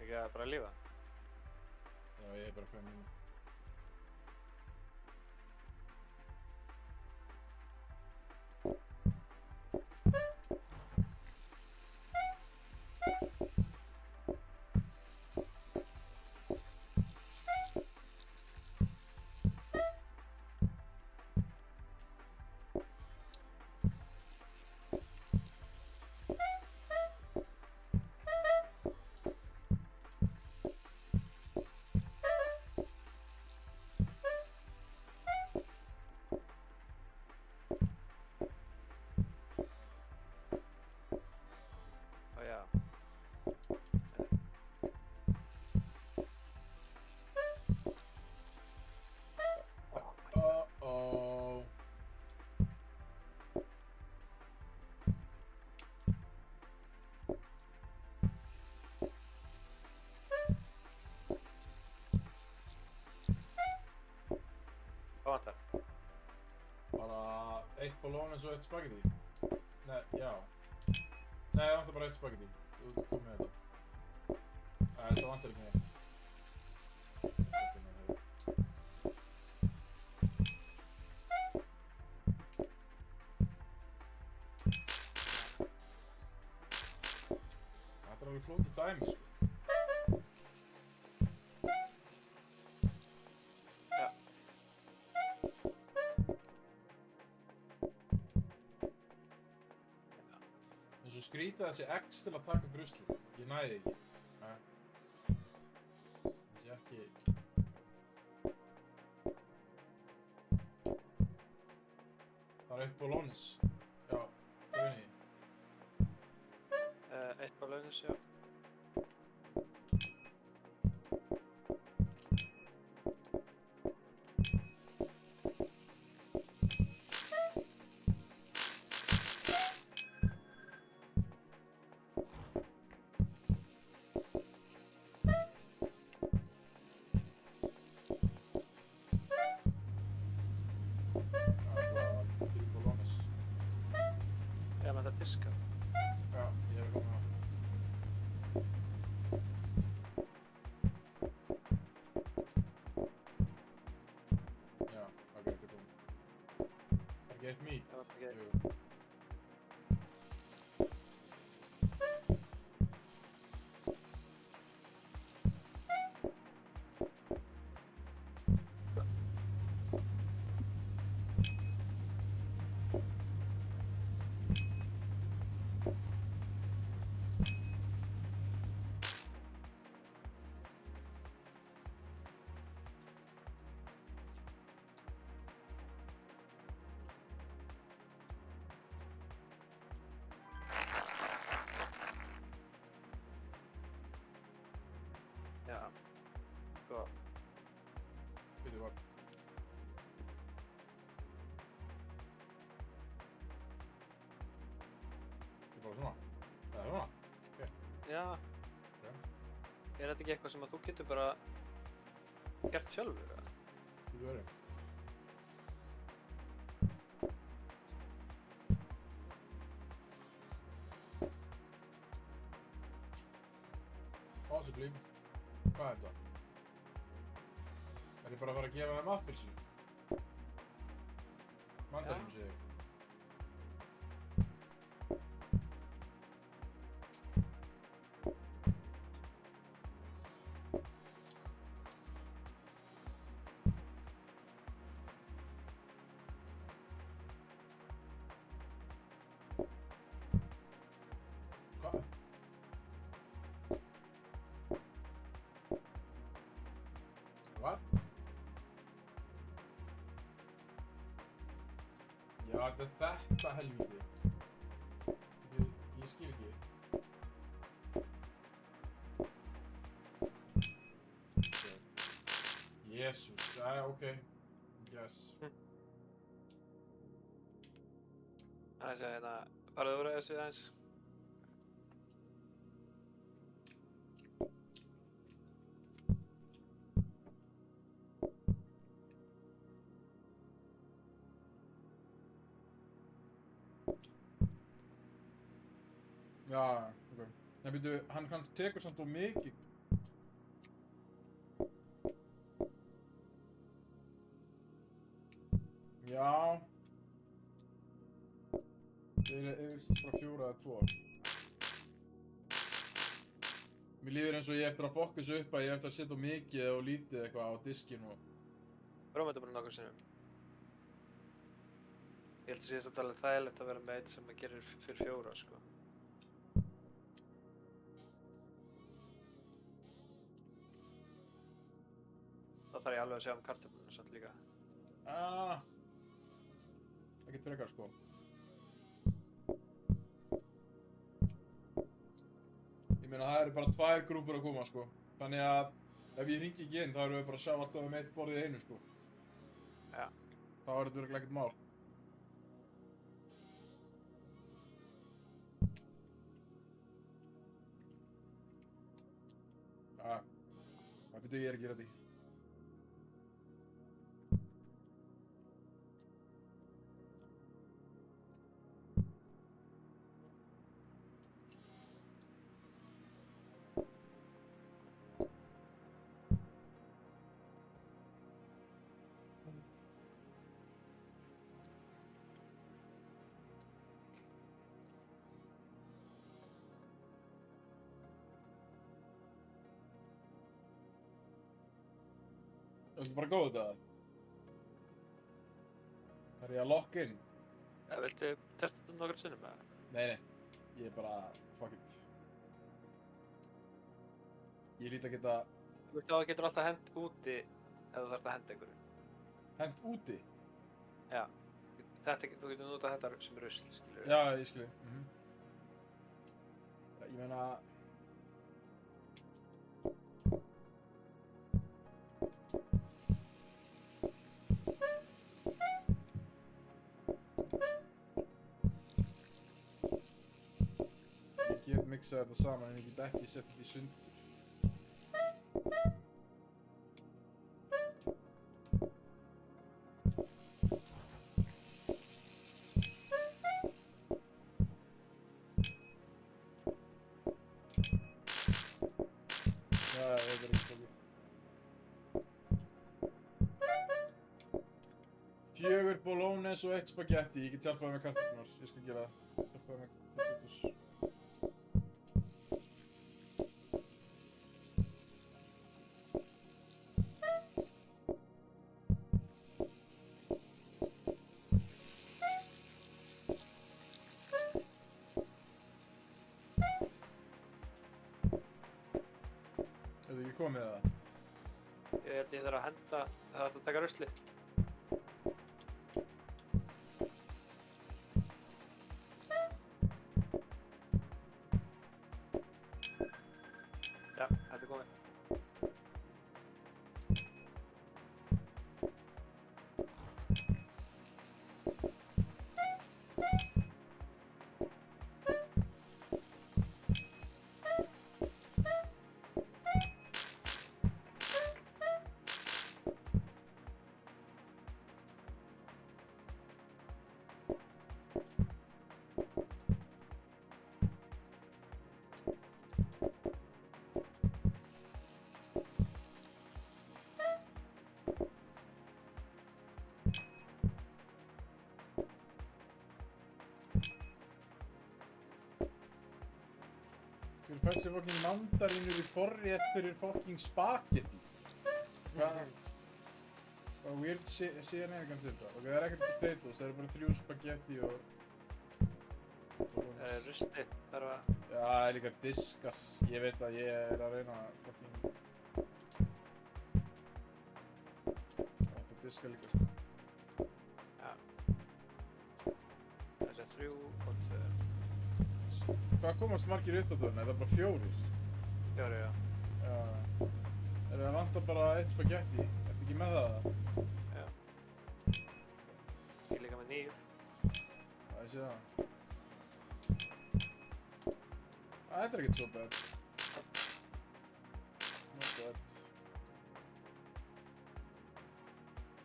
S2: Ekki að bara lífa.
S1: Já, ég er bara hvað mínu.
S2: Ó já.
S1: Uh-oh.
S2: Hvað vantar?
S1: Bara eitt bolognese og eitt spagetti. Nei, já. Nei, það vantar bara eitt spagetti. Þú kom með þetta. Þetta vantar ekki neitt. Þetta er alveg flókið dæmi, sko.
S2: Já.
S1: En svo skrítið þessi X til að taka brusli. Ég næði ekki. Nei. Þessi ekki... Það er eitt bolognese. Já, það vinn ég.
S2: Eitt bolognese, já.
S1: Það er bara til bolognese.
S2: Já, maður það diska.
S1: Já, ég er komin á. Já, ok, þetta er komin. Það er ekki eitt meat.
S2: Það vantar ekki eitt.
S1: Jú.
S2: Já. Er þetta ekki eitthvað sem að þú getur bara gert sjálfur, eða?
S1: Þú verður. Possibly. Hvað er þetta? Er ég bara að fara að gefa þeim appelsín? Mandarín sé ég. Hvað? What? Já, þetta er þetta helvíti. Ég skil ekki. Okay. Jesus, ok. Yes.
S2: Það sé hérna, farðu úr þessu aðeins.
S1: Já, ok. Nei, byrju, hann tekur samt of mikið. Já. Það er bara 4 eða 2. Mér líður eins og ég eftir að bokka þessu upp að ég eftir að setja of mikið og lítið eitthvað á diskinn og...
S2: Prófum þetta bara nokkur sinnum. Ég held að sé þetta alveg þægilegt að vera með eitt sem að gerir fyrir 4, sko. Þá þarf ég alveg að sjá kartöfluna samt líka.
S1: Ekkert frekar, sko. Ég meina, það eru bara 2 grúpur að koma, sko. Þannig að ef ég hringi ekki inn, þá erum við bara að sjá alltaf um 1 borð í einu, sko.
S2: Já.
S1: Þá er þetta örugglega ekkert mál. Það byrju, ég er ekki ready. Viltu bara góða þetta? Þarf ég að lock in?
S2: Viltu testa þetta nokkur sinnum, eða?
S1: Nei. Ég er bara... fuck it. Ég hlýt að geta...
S2: Þú veist að það getur alltaf hent úti ef þú þarfst að henda einhverju.
S1: hent úti?
S2: Já. Þetta, þú getur notað þetta sem rusl, skilur.
S1: Já, ég skilji. Já, ég meina... Ég get mixað þetta saman en ég get ekki sett þetta í sundur. Já, þetta er ekki okkur. 4 bolognese og 1 spagetti. Ég get hjálpaði með kartöflunar. Ég skal gera það. Hjálpaði með potatos. Hefur ekki komið það?
S2: Ég held ég þarf að henda, það þarf að taka rusli. Já, þetta er komið.
S1: Fyrir hvert sem fucking mandarínur í forrétt fyrir fucking spagetti. Hvað weird síðan er kannski þetta? Ok, það er ekkert potatoes, það eru bara 3 spagetti og...
S2: Rusti þarf að...
S1: Já, það er líka diskar. Ég veit að ég er að reyna að fucking... Það er diska líka, sko.
S2: Já. Þessi 3 og 2.
S1: Hvað komast margir uppþátturinn? Er það bara 4?
S2: 4, já.
S1: Já. Það vantar bara 1 spagetti. Ertu ekki með það?
S2: Já. Ég er líka með 9.
S1: Já, ég sé það. Þetta er ekkert svo bad. Not bad.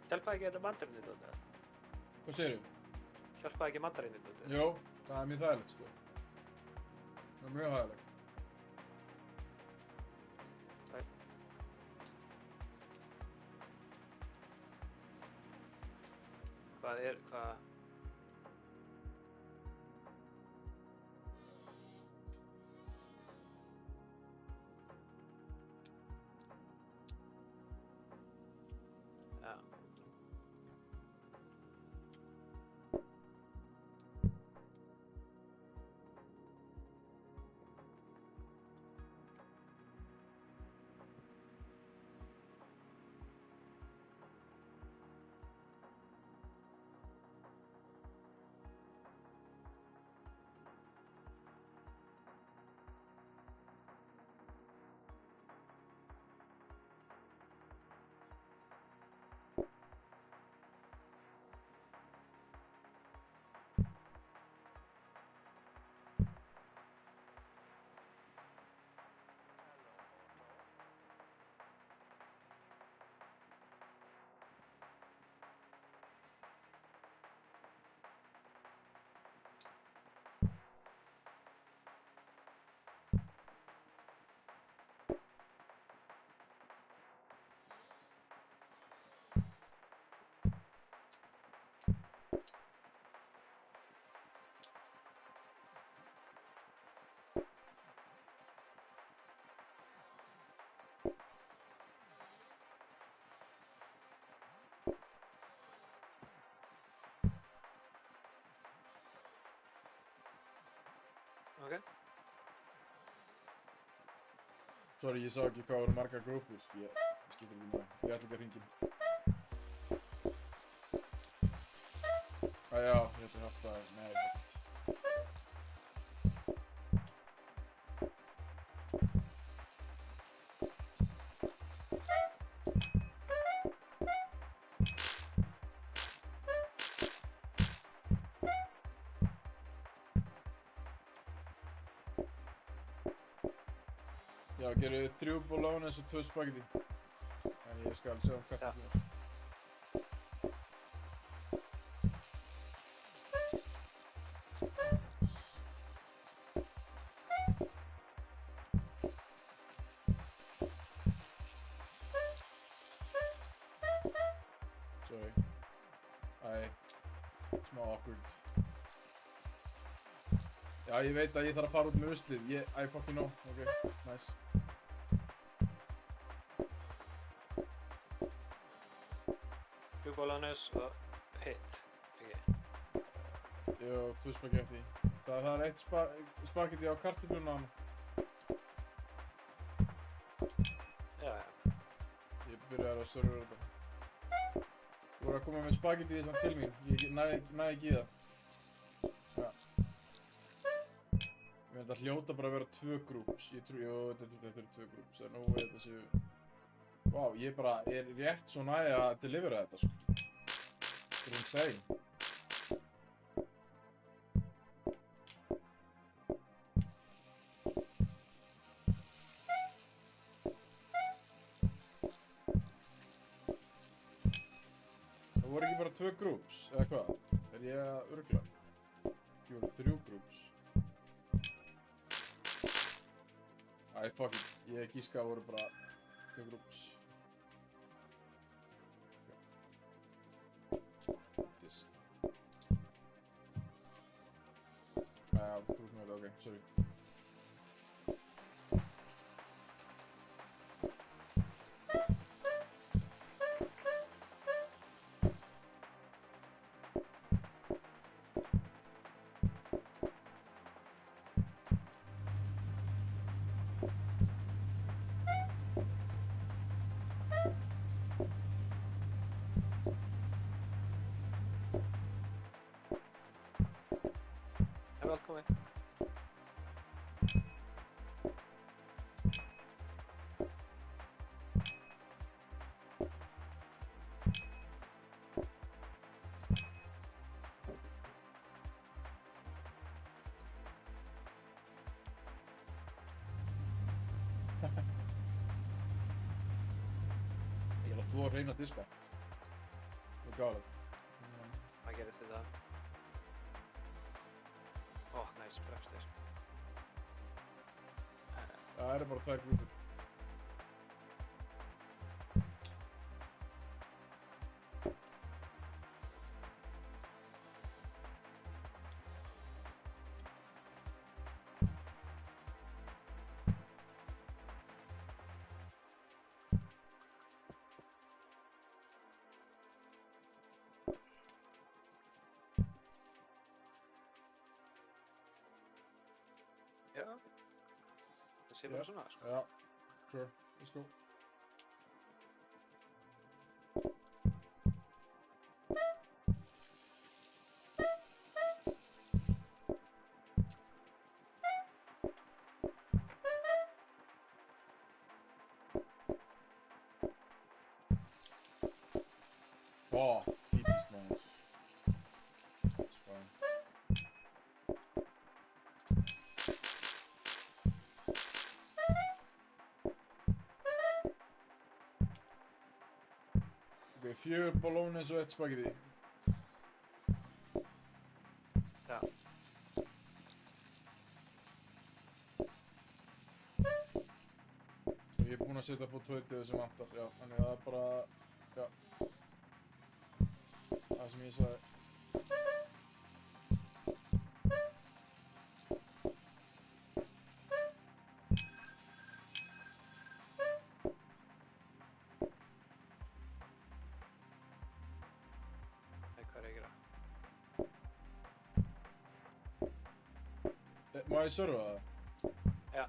S2: Hjálpaði ekki þetta mandarinni dótið?
S1: Hvað segirðu?
S2: Hjálpaði ekki mandarinni dótið?
S1: Jó, það er mjög þægilegt, sko. Það er mjög þægilegt.
S2: Hvað er, hvað... Já. Ok.
S1: Sorry, ég sá ekki hvað voru margar grúpur. Ég skiptir ekki með það. Ég ætla ekki að hringja. Já, ég ætla að haft það. Nei, þetta. Já, gerum við 3 bolognese og 2 spagetti. En ég skal sjá hvert það er. Sorry. Smá awkward. Já, ég veit að ég þarf að fara út með ruslið. I fucking know. Ok, nice.
S2: Bolognese og hitt, ekki?
S1: Jó, 2 spagetti. Það er 1 spagetti á kartöfluna.
S2: Já.
S1: Ég byrjar að servera þetta. Þú voru að koma með spagetti samt til mín. Ég næði ekki í það. Ja. Ég veit að hljóta bara að vera 2 groups. Jú, þetta eru 2 groups. Það er nógu að þetta séu... Vá, ég bara er rétt svo næði að delivera þetta, sko. Þetta er insane. Það voru ekki bara 2 groups, eða hvað? Er ég að urgla? Það voru 3 groups. Fuck it. Ég gíska að voru bara 2 groups. Disk. Þú ert með þetta, ok, sorry.
S2: velkomin.
S1: Ég ætla 2 hreina diska. Það er gáðilegt.
S2: Hvað gerist þetta? Ó, næs, fremstur.
S1: Það eru bara 2 grúpur.
S2: Já. Það sé bara svona, sko.
S1: Já, sure, let's go. Åh, typiskt man. It's fine. Ok, 4 bolognese og 1 spagetti.
S2: Já.
S1: Ég er búinn að setja på tauti sem vantar, já, þannig það er bara, já. Það sem ég sagði.
S2: Nei, hvað er ég að gera?
S1: Má ég serva það?
S2: Já.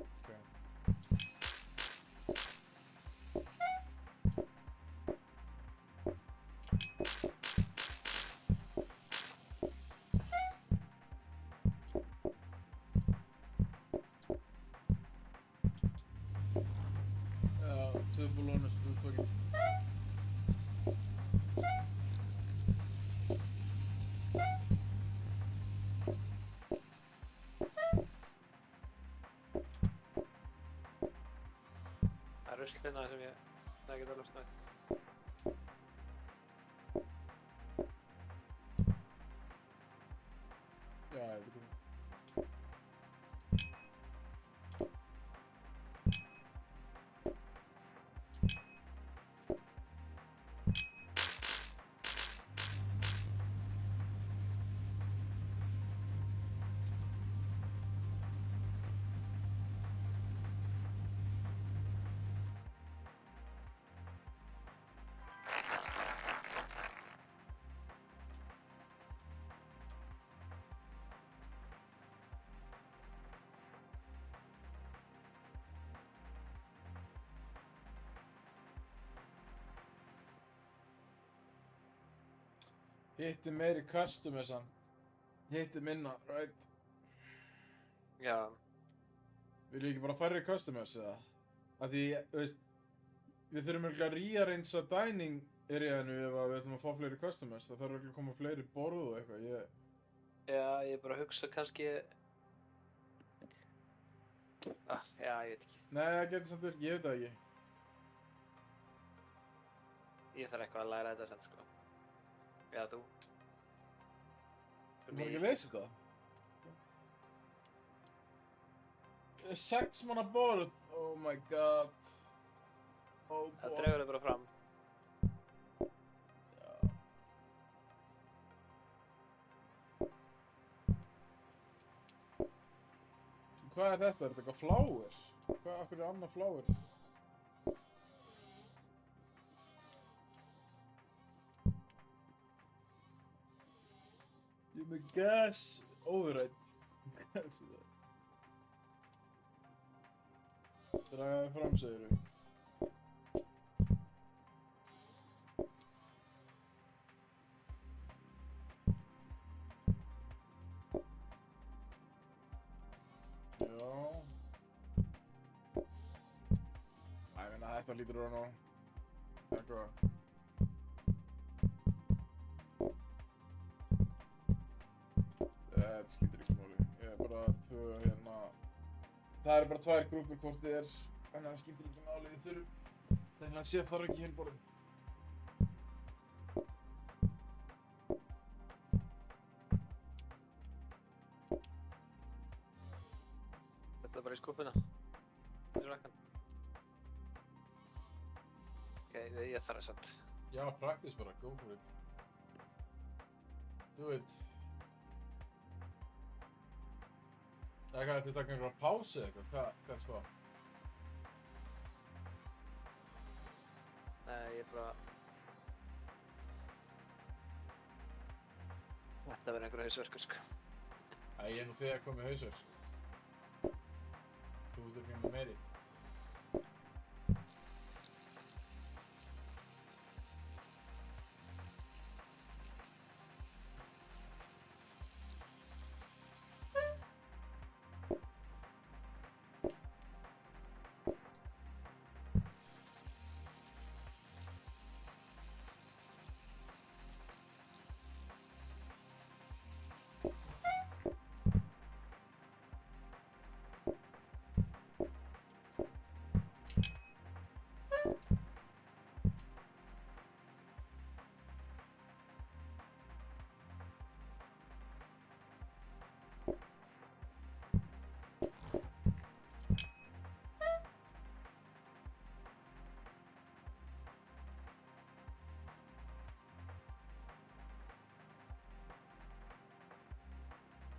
S1: Ok. Já, 2 bolognese og 2 spagetti.
S2: Það er ruslina sem ég get að losna við.
S1: Já, þetta er komið. Hitti meiri customer samt. Hitti minna, right?
S2: Já.
S1: Viljum ekki bara færri customers eða? Af því, þú veist, við þurfum örugglega að rearrangea dining areanu ef við ætlum að fá fleiri customers. Það þarf örugglega að koma fleiri borð og eitthvað.
S2: Já, ég er bara að hugsa kannski... já, ég veit ekki.
S1: Nei, það getur samt verið, ég veit það ekki.
S2: Ég þarf eitthvað að læra þetta sem, sko. Eða þú.
S1: Þú þarf ekki að leysa þetta? 6 manna borð, oh my god. Oh boy.
S2: Það dregur þig bara fram.
S1: Já. Hvað er þetta? Er þetta eitthvað flower? Hvað, okkur er annað flower? Ég er með gas override. Draga fram, segirðu. Já. Ég meina, þetta lítur að vera eitthvað. Þetta skiptir ekki máli. Ég er bara tvö hérna. Það eru bara tvær grúpur hvort þið er. Þannig að það skiptir ekki máli. Þið þurfum. Þannig að sé þarf ekki hinn borðin.
S2: Þetta er bara í skúffuna. Í rakkan. Ok, ég þarf að sett.
S1: Já, practice bara. Go for it. Do it. Það er hvað, ættu að taka einhverja pásu eitthvað? Hvað er spá?
S2: Nei, ég er bara... Þetta verður einhverja hausverkur, sko.
S1: Æ, ég er nú þegar komið hausverk. Þú ert ekki með meiri.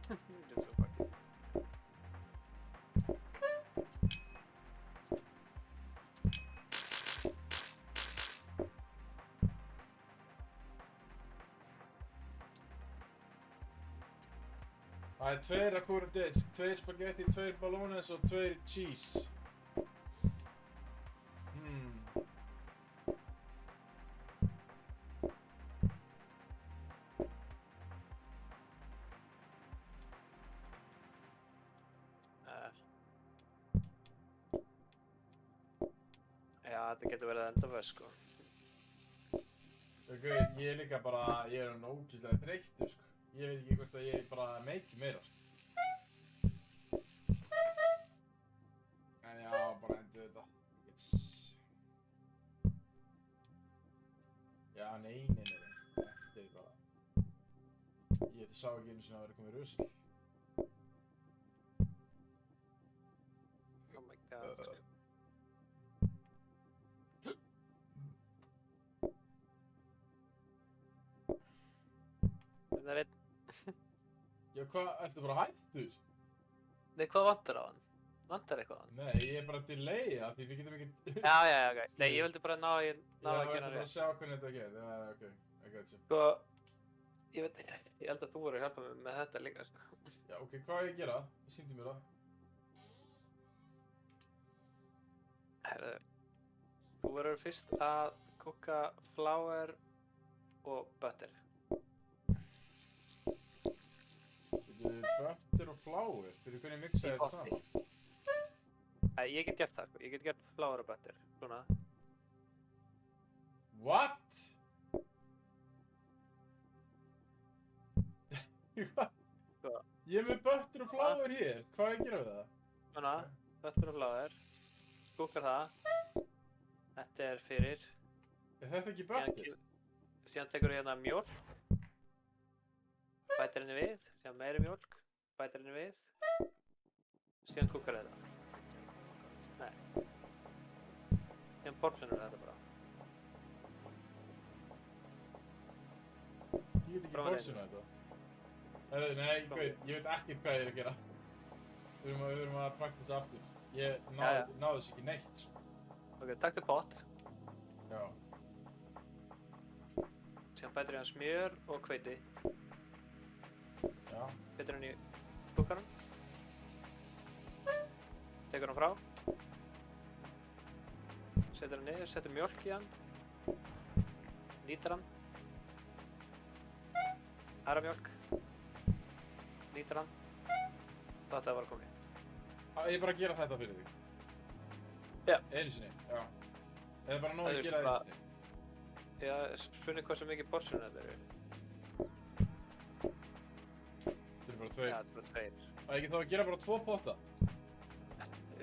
S2: Þetta er svo fucking...
S1: Það er tveir að hvori disk, tveir spaghetti, tveir ballónes og tveir cheese.
S2: Já, þetta getur verið enda vöð, sko.
S1: Ok, ég er líka bara, ég er hann ógeðslega þreyttur, sko. Ég veit ekki hvort að ég bara meiki meira, sko. En já, bara endur þetta. Yes. Já, nei. Þetta er bara... Ég sá ekki einu sinni að vera komið rusl.
S2: Oh my god, sko. Það er einn...
S1: Já, hvað, ertu bara hættur?
S2: Nei, hvað vantar á hann? Vantar eitthvað á hann?
S1: Nei, ég er bara að delaya því við getum ekki...
S2: Já, ok. Nei, ég vildi bara ná að gera
S1: Já, ég
S2: hann
S1: ætla bara að
S2: rétt.
S1: sjá hvernig þetta gerð. Já, ok, I got you.
S2: Sko... Ég veit ekki, ég held að þú voru að hjálpa mér með þetta líka, sko.
S1: Já, ok, hvað á ég að gera? Sýndu mér það.
S2: Herðu... Þú verður fyrst að kúka flour og butter.
S1: Butter og flour, fyrir hvernig mixa þetta saman?
S2: Nei, ég get gert það, sko. Ég get gert flour og butter. Svona.
S1: What? Hvað?
S2: Sko.
S1: Ég er með butter og flour hér, hvað á ég að gera við það?
S2: Svona. Butter og flour. Kúkar það. Þetta er fyrir.
S1: Er þetta ekki butter?
S2: Síðan tekur þú hérna mjólk. Bætir henni við. Síðan meiri mjólk. Bætir henni við. Síðan kúkar þetta. Nei. Síðan portionar þetta bara.
S1: Ég get ekki portiona þetta. Nei, gauð, ég veit ekkert hvað ég er að gera. Við þurfum að praktisa aftur. Ég náðu þess ekki neitt, sko.
S2: Ok, taktu pott.
S1: Já.
S2: Síðan bætir ég hann smjör og hveiti.
S1: Já.
S2: Setur hann í kúkaran. Tekur hann frá. Setjum hann niður, setjum mjólk í hann. Nýtir hann. Aðra mjólk. Nýtir hann. Þetta var komið.
S1: Ég bara að gera þetta fyrir þig.
S2: Já.
S1: Einu sinni, já. Eða bara nóg að gera einu sinni.
S2: Já, spurning hversu mikið porsjón þetta eru.
S1: Þetta eru bara 2.
S2: Já, þetta eru bara 2.
S1: Og ekki þá að gera bara 2 potta?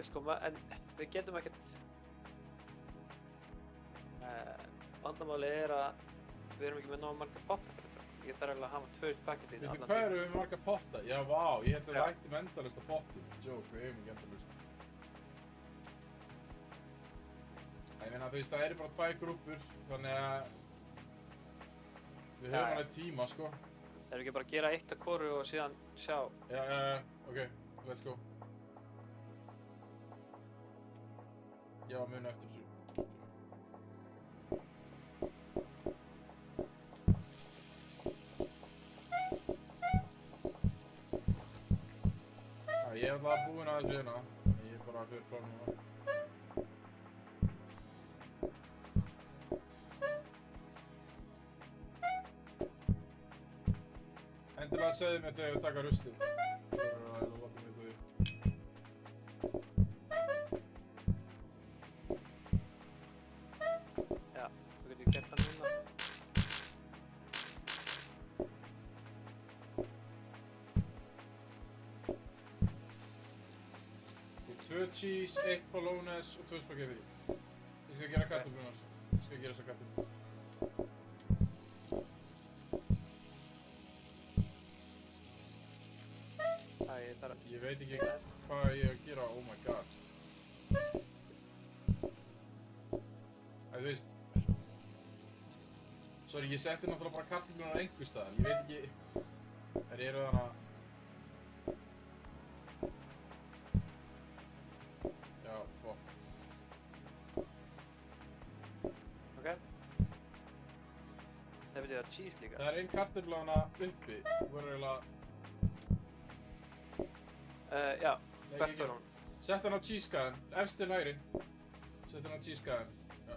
S2: Sko, en við getum ekkert... Vandamálið er að við erum ekki með nógu marga potta fyrir þetta. Ég þarf eiginlega að hafa 2 pakketti í
S1: Veitu,
S2: annan
S1: hvað
S2: tíma.
S1: eru við með marga potta? Já, vá, ég held að við ættum endalaust á pottum. Joke, við eigum ekki endalaust. Ég meina, þú veist, það eru bara 2 grúppur, þannig að við höfum alveg tíma, sko.
S2: Það er ekki bara að gera 1 af hvoru og síðan sjá.
S1: Já, ok, let's go. Já, muni eftir þessu. Ég er alltaf búinn aðeins við hérna, ég er bara fyrir frá núna. Endilega segðu mér þegar við taka ruslið. Það er að láta mig upp á því.
S2: Já, þú getur gert það núna.
S1: 2 cheese, 1 bolognese og 2 spaghetti. Ég skal gera kartöflunar. Ég skal gera þessar kartöflunar. Ég veit ekki hvað ég er að gera, oh my god. Þú veist... Sorry, ég setti náttúrulega bara kartöflunar einhvers staðar. Ég veit ekki... Þær eru þarna... Já, fuck.
S2: Ok. Það betur það cheese líka.
S1: Það er ein kartöfla þarna uppi. Þú verður eiginlega...
S2: Já, pepperón.
S1: Sett hann á cheese-skaðan, efst til hægri. Sett hann á cheese-skaðan. Já.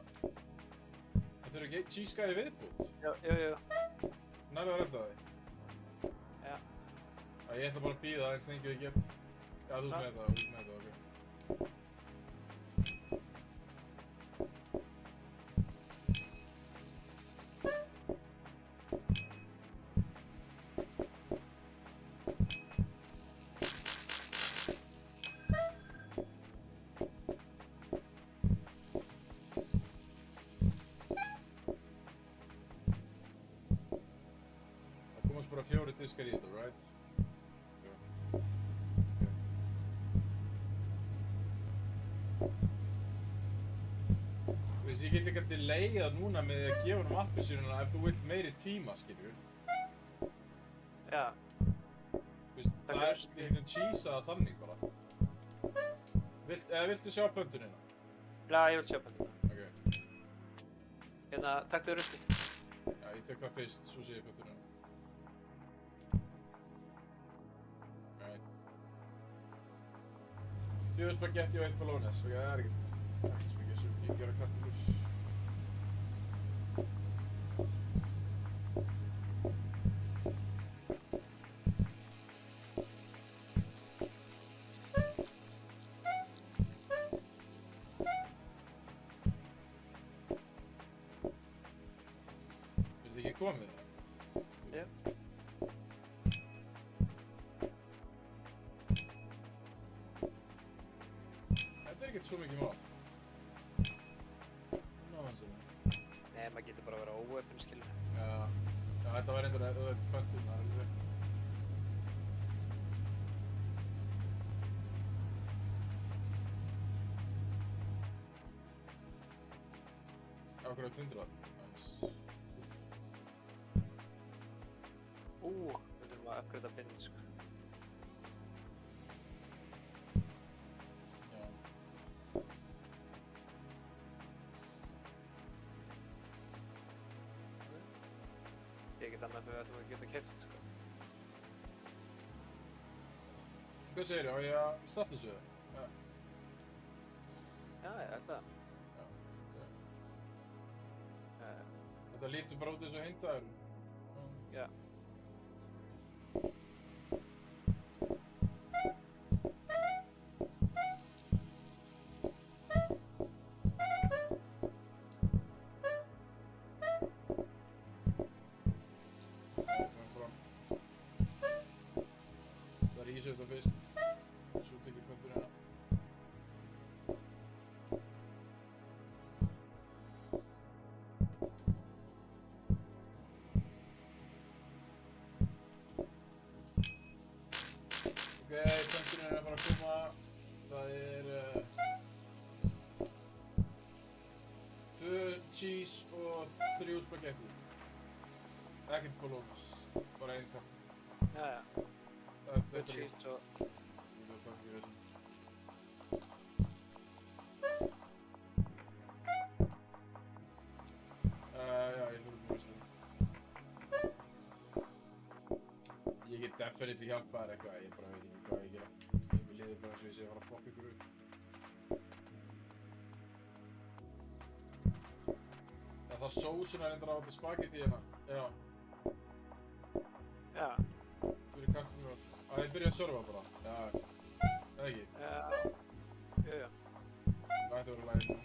S1: Það þurfi ekki cheese-skaði viðbútt.
S2: Jú.
S1: Nærðu að redda þig?
S2: Já.
S1: Ég ætla bara að bíða eins lengi ég get. Já, þú ert með það, ok. Bara 4 diskar í þetta, right? Okay. Þú veist, ég get líka delayað núna með að gefa honum appelsínuna ef þú vilt meiri tíma, skiljur.
S2: Já.
S1: Þú veist, það er, við getum cheeseað þannig bara. Viltu sjá pöntunina?
S2: Já, ég vil sjá pöntunina.
S1: Ok.
S2: Hérna, taktu þér ruslið.
S1: Já, ég tek það fyrst, svo sé ég pöntunina. Fjögur spagetti og 1 bolognese, ok, það er ekkert svo mikið sem ég gera kartöflur. Er þetta ekki komið það?
S2: Já.
S1: Þetta er ekkert svo mikið mál. Ná hans og það.
S2: Nei, maður getur bara að vera óöfn, skilur.
S1: Já, þetta var reyndar að auðvitað pöntun, það er alveg rétt. Akkurat 100.
S2: Við þurfum að uppgreita bindin, sko.
S1: Já.
S2: Ég get annað með að þú geta keypt, sko.
S1: Hvað segirðu, á ég að starta þessu? Já.
S2: Já, ég ætla það.
S1: Já, ok. Þetta lítur bara út eins og heimdagurinn.
S2: Já.
S1: Það rís þetta fyrst. Svo tekið köttur hérna. Ok, kötturinn er að fara að koma. Það er 2 cheese og 3 spagetti. Ekkert bolognese, bara einn kaffi.
S2: Já.
S1: Þetta er
S2: Cheese og...
S1: Ég vil taka í þessum. Já, ég fyrir múlslega. Ég get definitely hjálpað þér eitthvað, ég bara veit ekki hvað ég gera. Mér líður bara eins og ég sé að fara að fokka ykkur upp. Það þarf sósuna reyndar á þetta spagetti hérna. Já,
S2: Já.
S1: fyrir kaffinu og... ég byrja að serva bara. Já, eða ekki.
S2: Já. Já.
S1: Það ætti að vera lægir nú.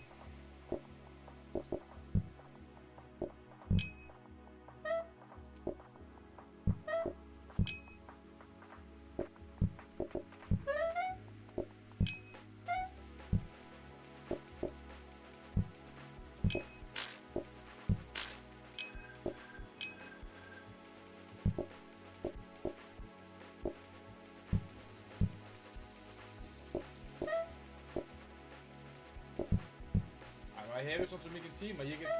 S1: Það hefur samt svo mikið tíma, ég get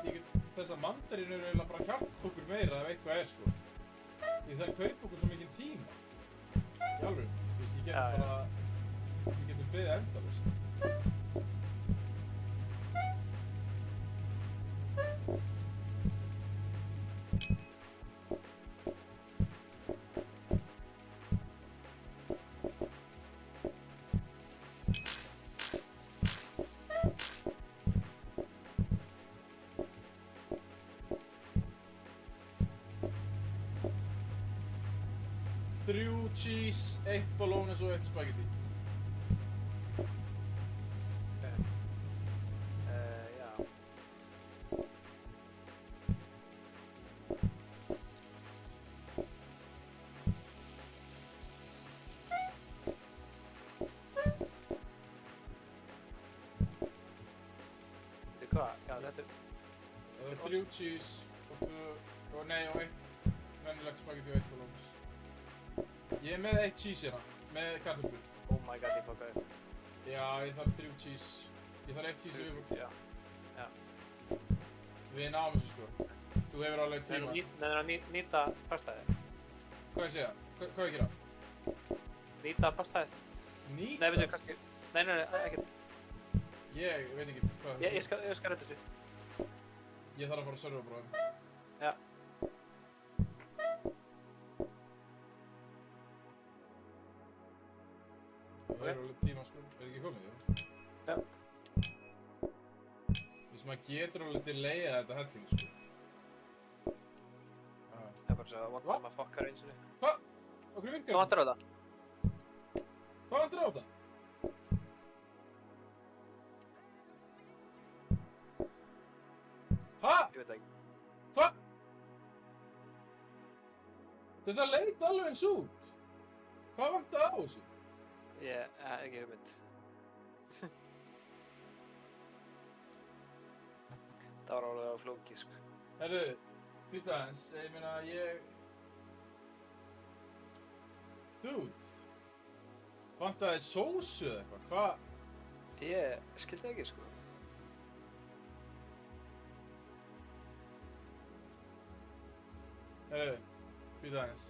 S1: þessar mandarínur eiginlega bara hjálpa okkur meira ef eitthvað er sko. Því það kaupa okkur svo mikið tíma. Í alveg, þú veist, ég get bara, við getum beðið endalaust. Þrjú cheese, 1 bolognese og 1 spagetti.
S2: Ok. Já. Veitu hvað? Já, þetta er...
S1: Það er 3 cheese og 2, og 1 venjulegt spagetti og 1 bolognese. Ég er með 1 cheese hérna, með kartöflu.
S2: Oh my god, ég fokkaði upp.
S1: Já, ég þarf 3 cheese. Ég þarf 1 cheese í viðbót.
S2: Já. Já.
S1: Við náum þessu sko. Þú hefur alveg tíma.
S2: Nefnir að nýta pastaðið?
S1: Hvað ég segja? Hvað ég gera?
S2: Nýta pastaðið?
S1: Nýta?
S2: Nei, veitu, kannski... Nei, ekkert.
S1: Ég veit ekki hvað það er.
S2: Ég skal redda þessu.
S1: Ég þarf að fara að serva bráðum.
S2: Já.
S1: Það er alveg tíma sko. Er ekki komið, jú?
S2: Já.
S1: Þess maður getur alveg delayað þetta helling sko.
S2: Það er bara svo að vantar maður fokkar eins og niður.
S1: Hvað? Okkur virkar
S2: Hvað vantar á það?
S1: Hvað vantar á það? Ha?
S2: Ég veit það ekki.
S1: Hvað? Þetta leit alveg eins út. Hvað vantar á þessu?
S2: Ég hef ekki hugmynd. Það var alveg á flókið, sko.
S1: Herru, býta aðeins, ég meina Dude. Vantaði sósu eða eitthvað, hvað?
S2: Ég skildi ekki, sko.
S1: Herru, býta aðeins.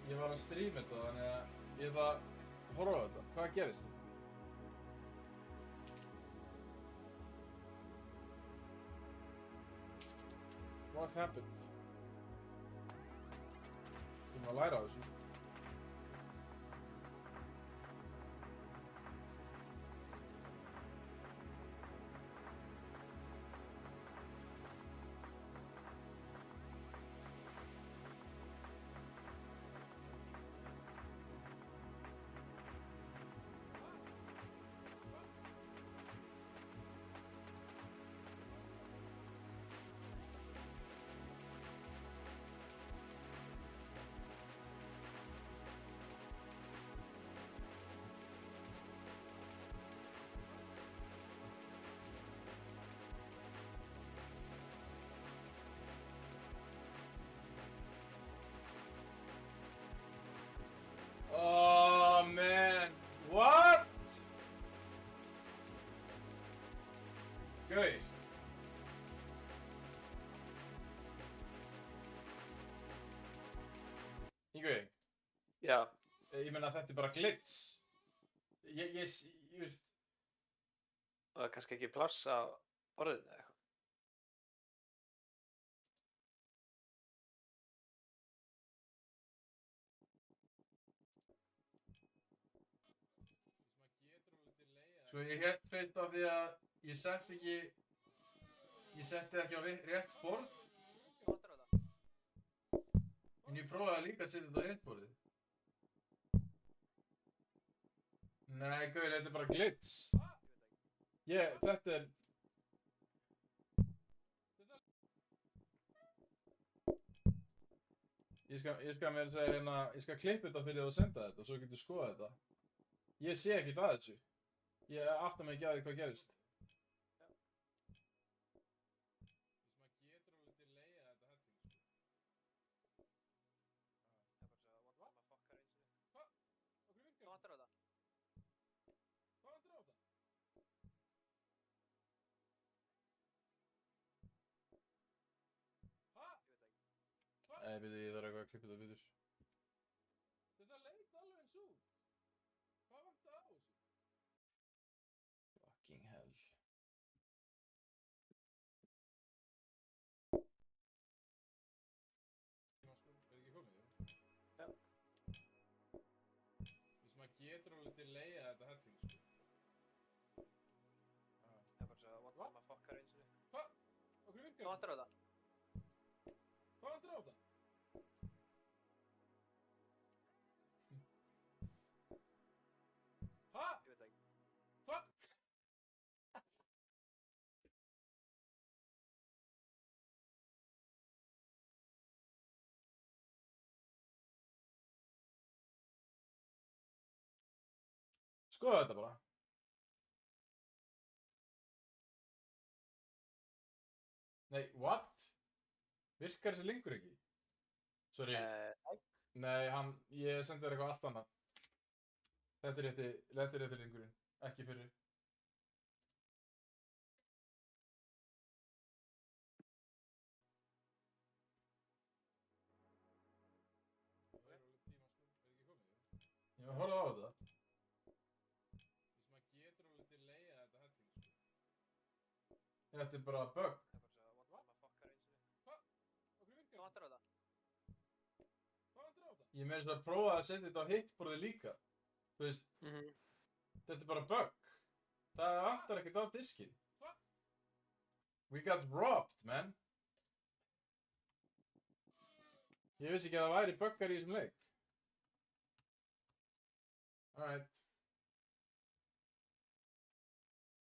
S1: Ég var að streama þetta, þannig að ég ætla að horfa á þetta. Hvað gerist þetta? What happened? Ég má læra á þessu.
S2: Já,
S1: Ég meina þetta er bara glitch. Ég veist,
S2: og það er kannski ekki pláss á borðinu eða eitthvað.
S1: sko ég hélt fyrst af því að ég setti ekki á rétt borð, en ég prófaði líka að setja þetta á hitt borðið. Nei, gauður, þetta er bara glitch. Þetta er... Ég skal meira segja hérna, ég skal klippa þetta fyrir og senda þetta og svo getur skoða þetta. Ég sé ekkert að þessu. Ég átta mig ekki að því hvað gerist. Nei, byrju, ég þarf eitthvað að klippa þetta fyrir. Þetta leit alveg eins út. Hvað vantar á þessu? Fucking hell. Er ekki komið, jú?
S2: Já.
S1: Maður getur alveg delayað þetta helling, sko.
S2: Það er bara svo að maður fokkar eins og því.
S1: Hvað? Okkur virkar
S2: Hvað vantar á það?
S1: Hvað vantar á þetta? Ha?
S2: Ég veit það ekki.
S1: Hvað? Skoða þetta bara. Nei, what? Virkar þessi linkur ekki? Sorry. Nei, ég sendi þér eitthvað allt annað. Þetta er rétti linkurinn, ekki fyrir. Já, horfðu á þetta. Maður getur alveg delayað þetta helling, sko. Þetta er bara bug.
S2: Það er bara svo að maður fokkar eins og því.
S1: Hvað? Okkur virkar
S2: Hvað vantar á það?
S1: Hvað vantar á þetta? Ég með þess að prófa að setja þetta á hittborðið líka. Þú veist, þetta er bara bug. Það vantar ekkert á diskinn. Hvað? We got robbed, man. Ég vissi ekki að það væri buggar í þessum leik. Alright.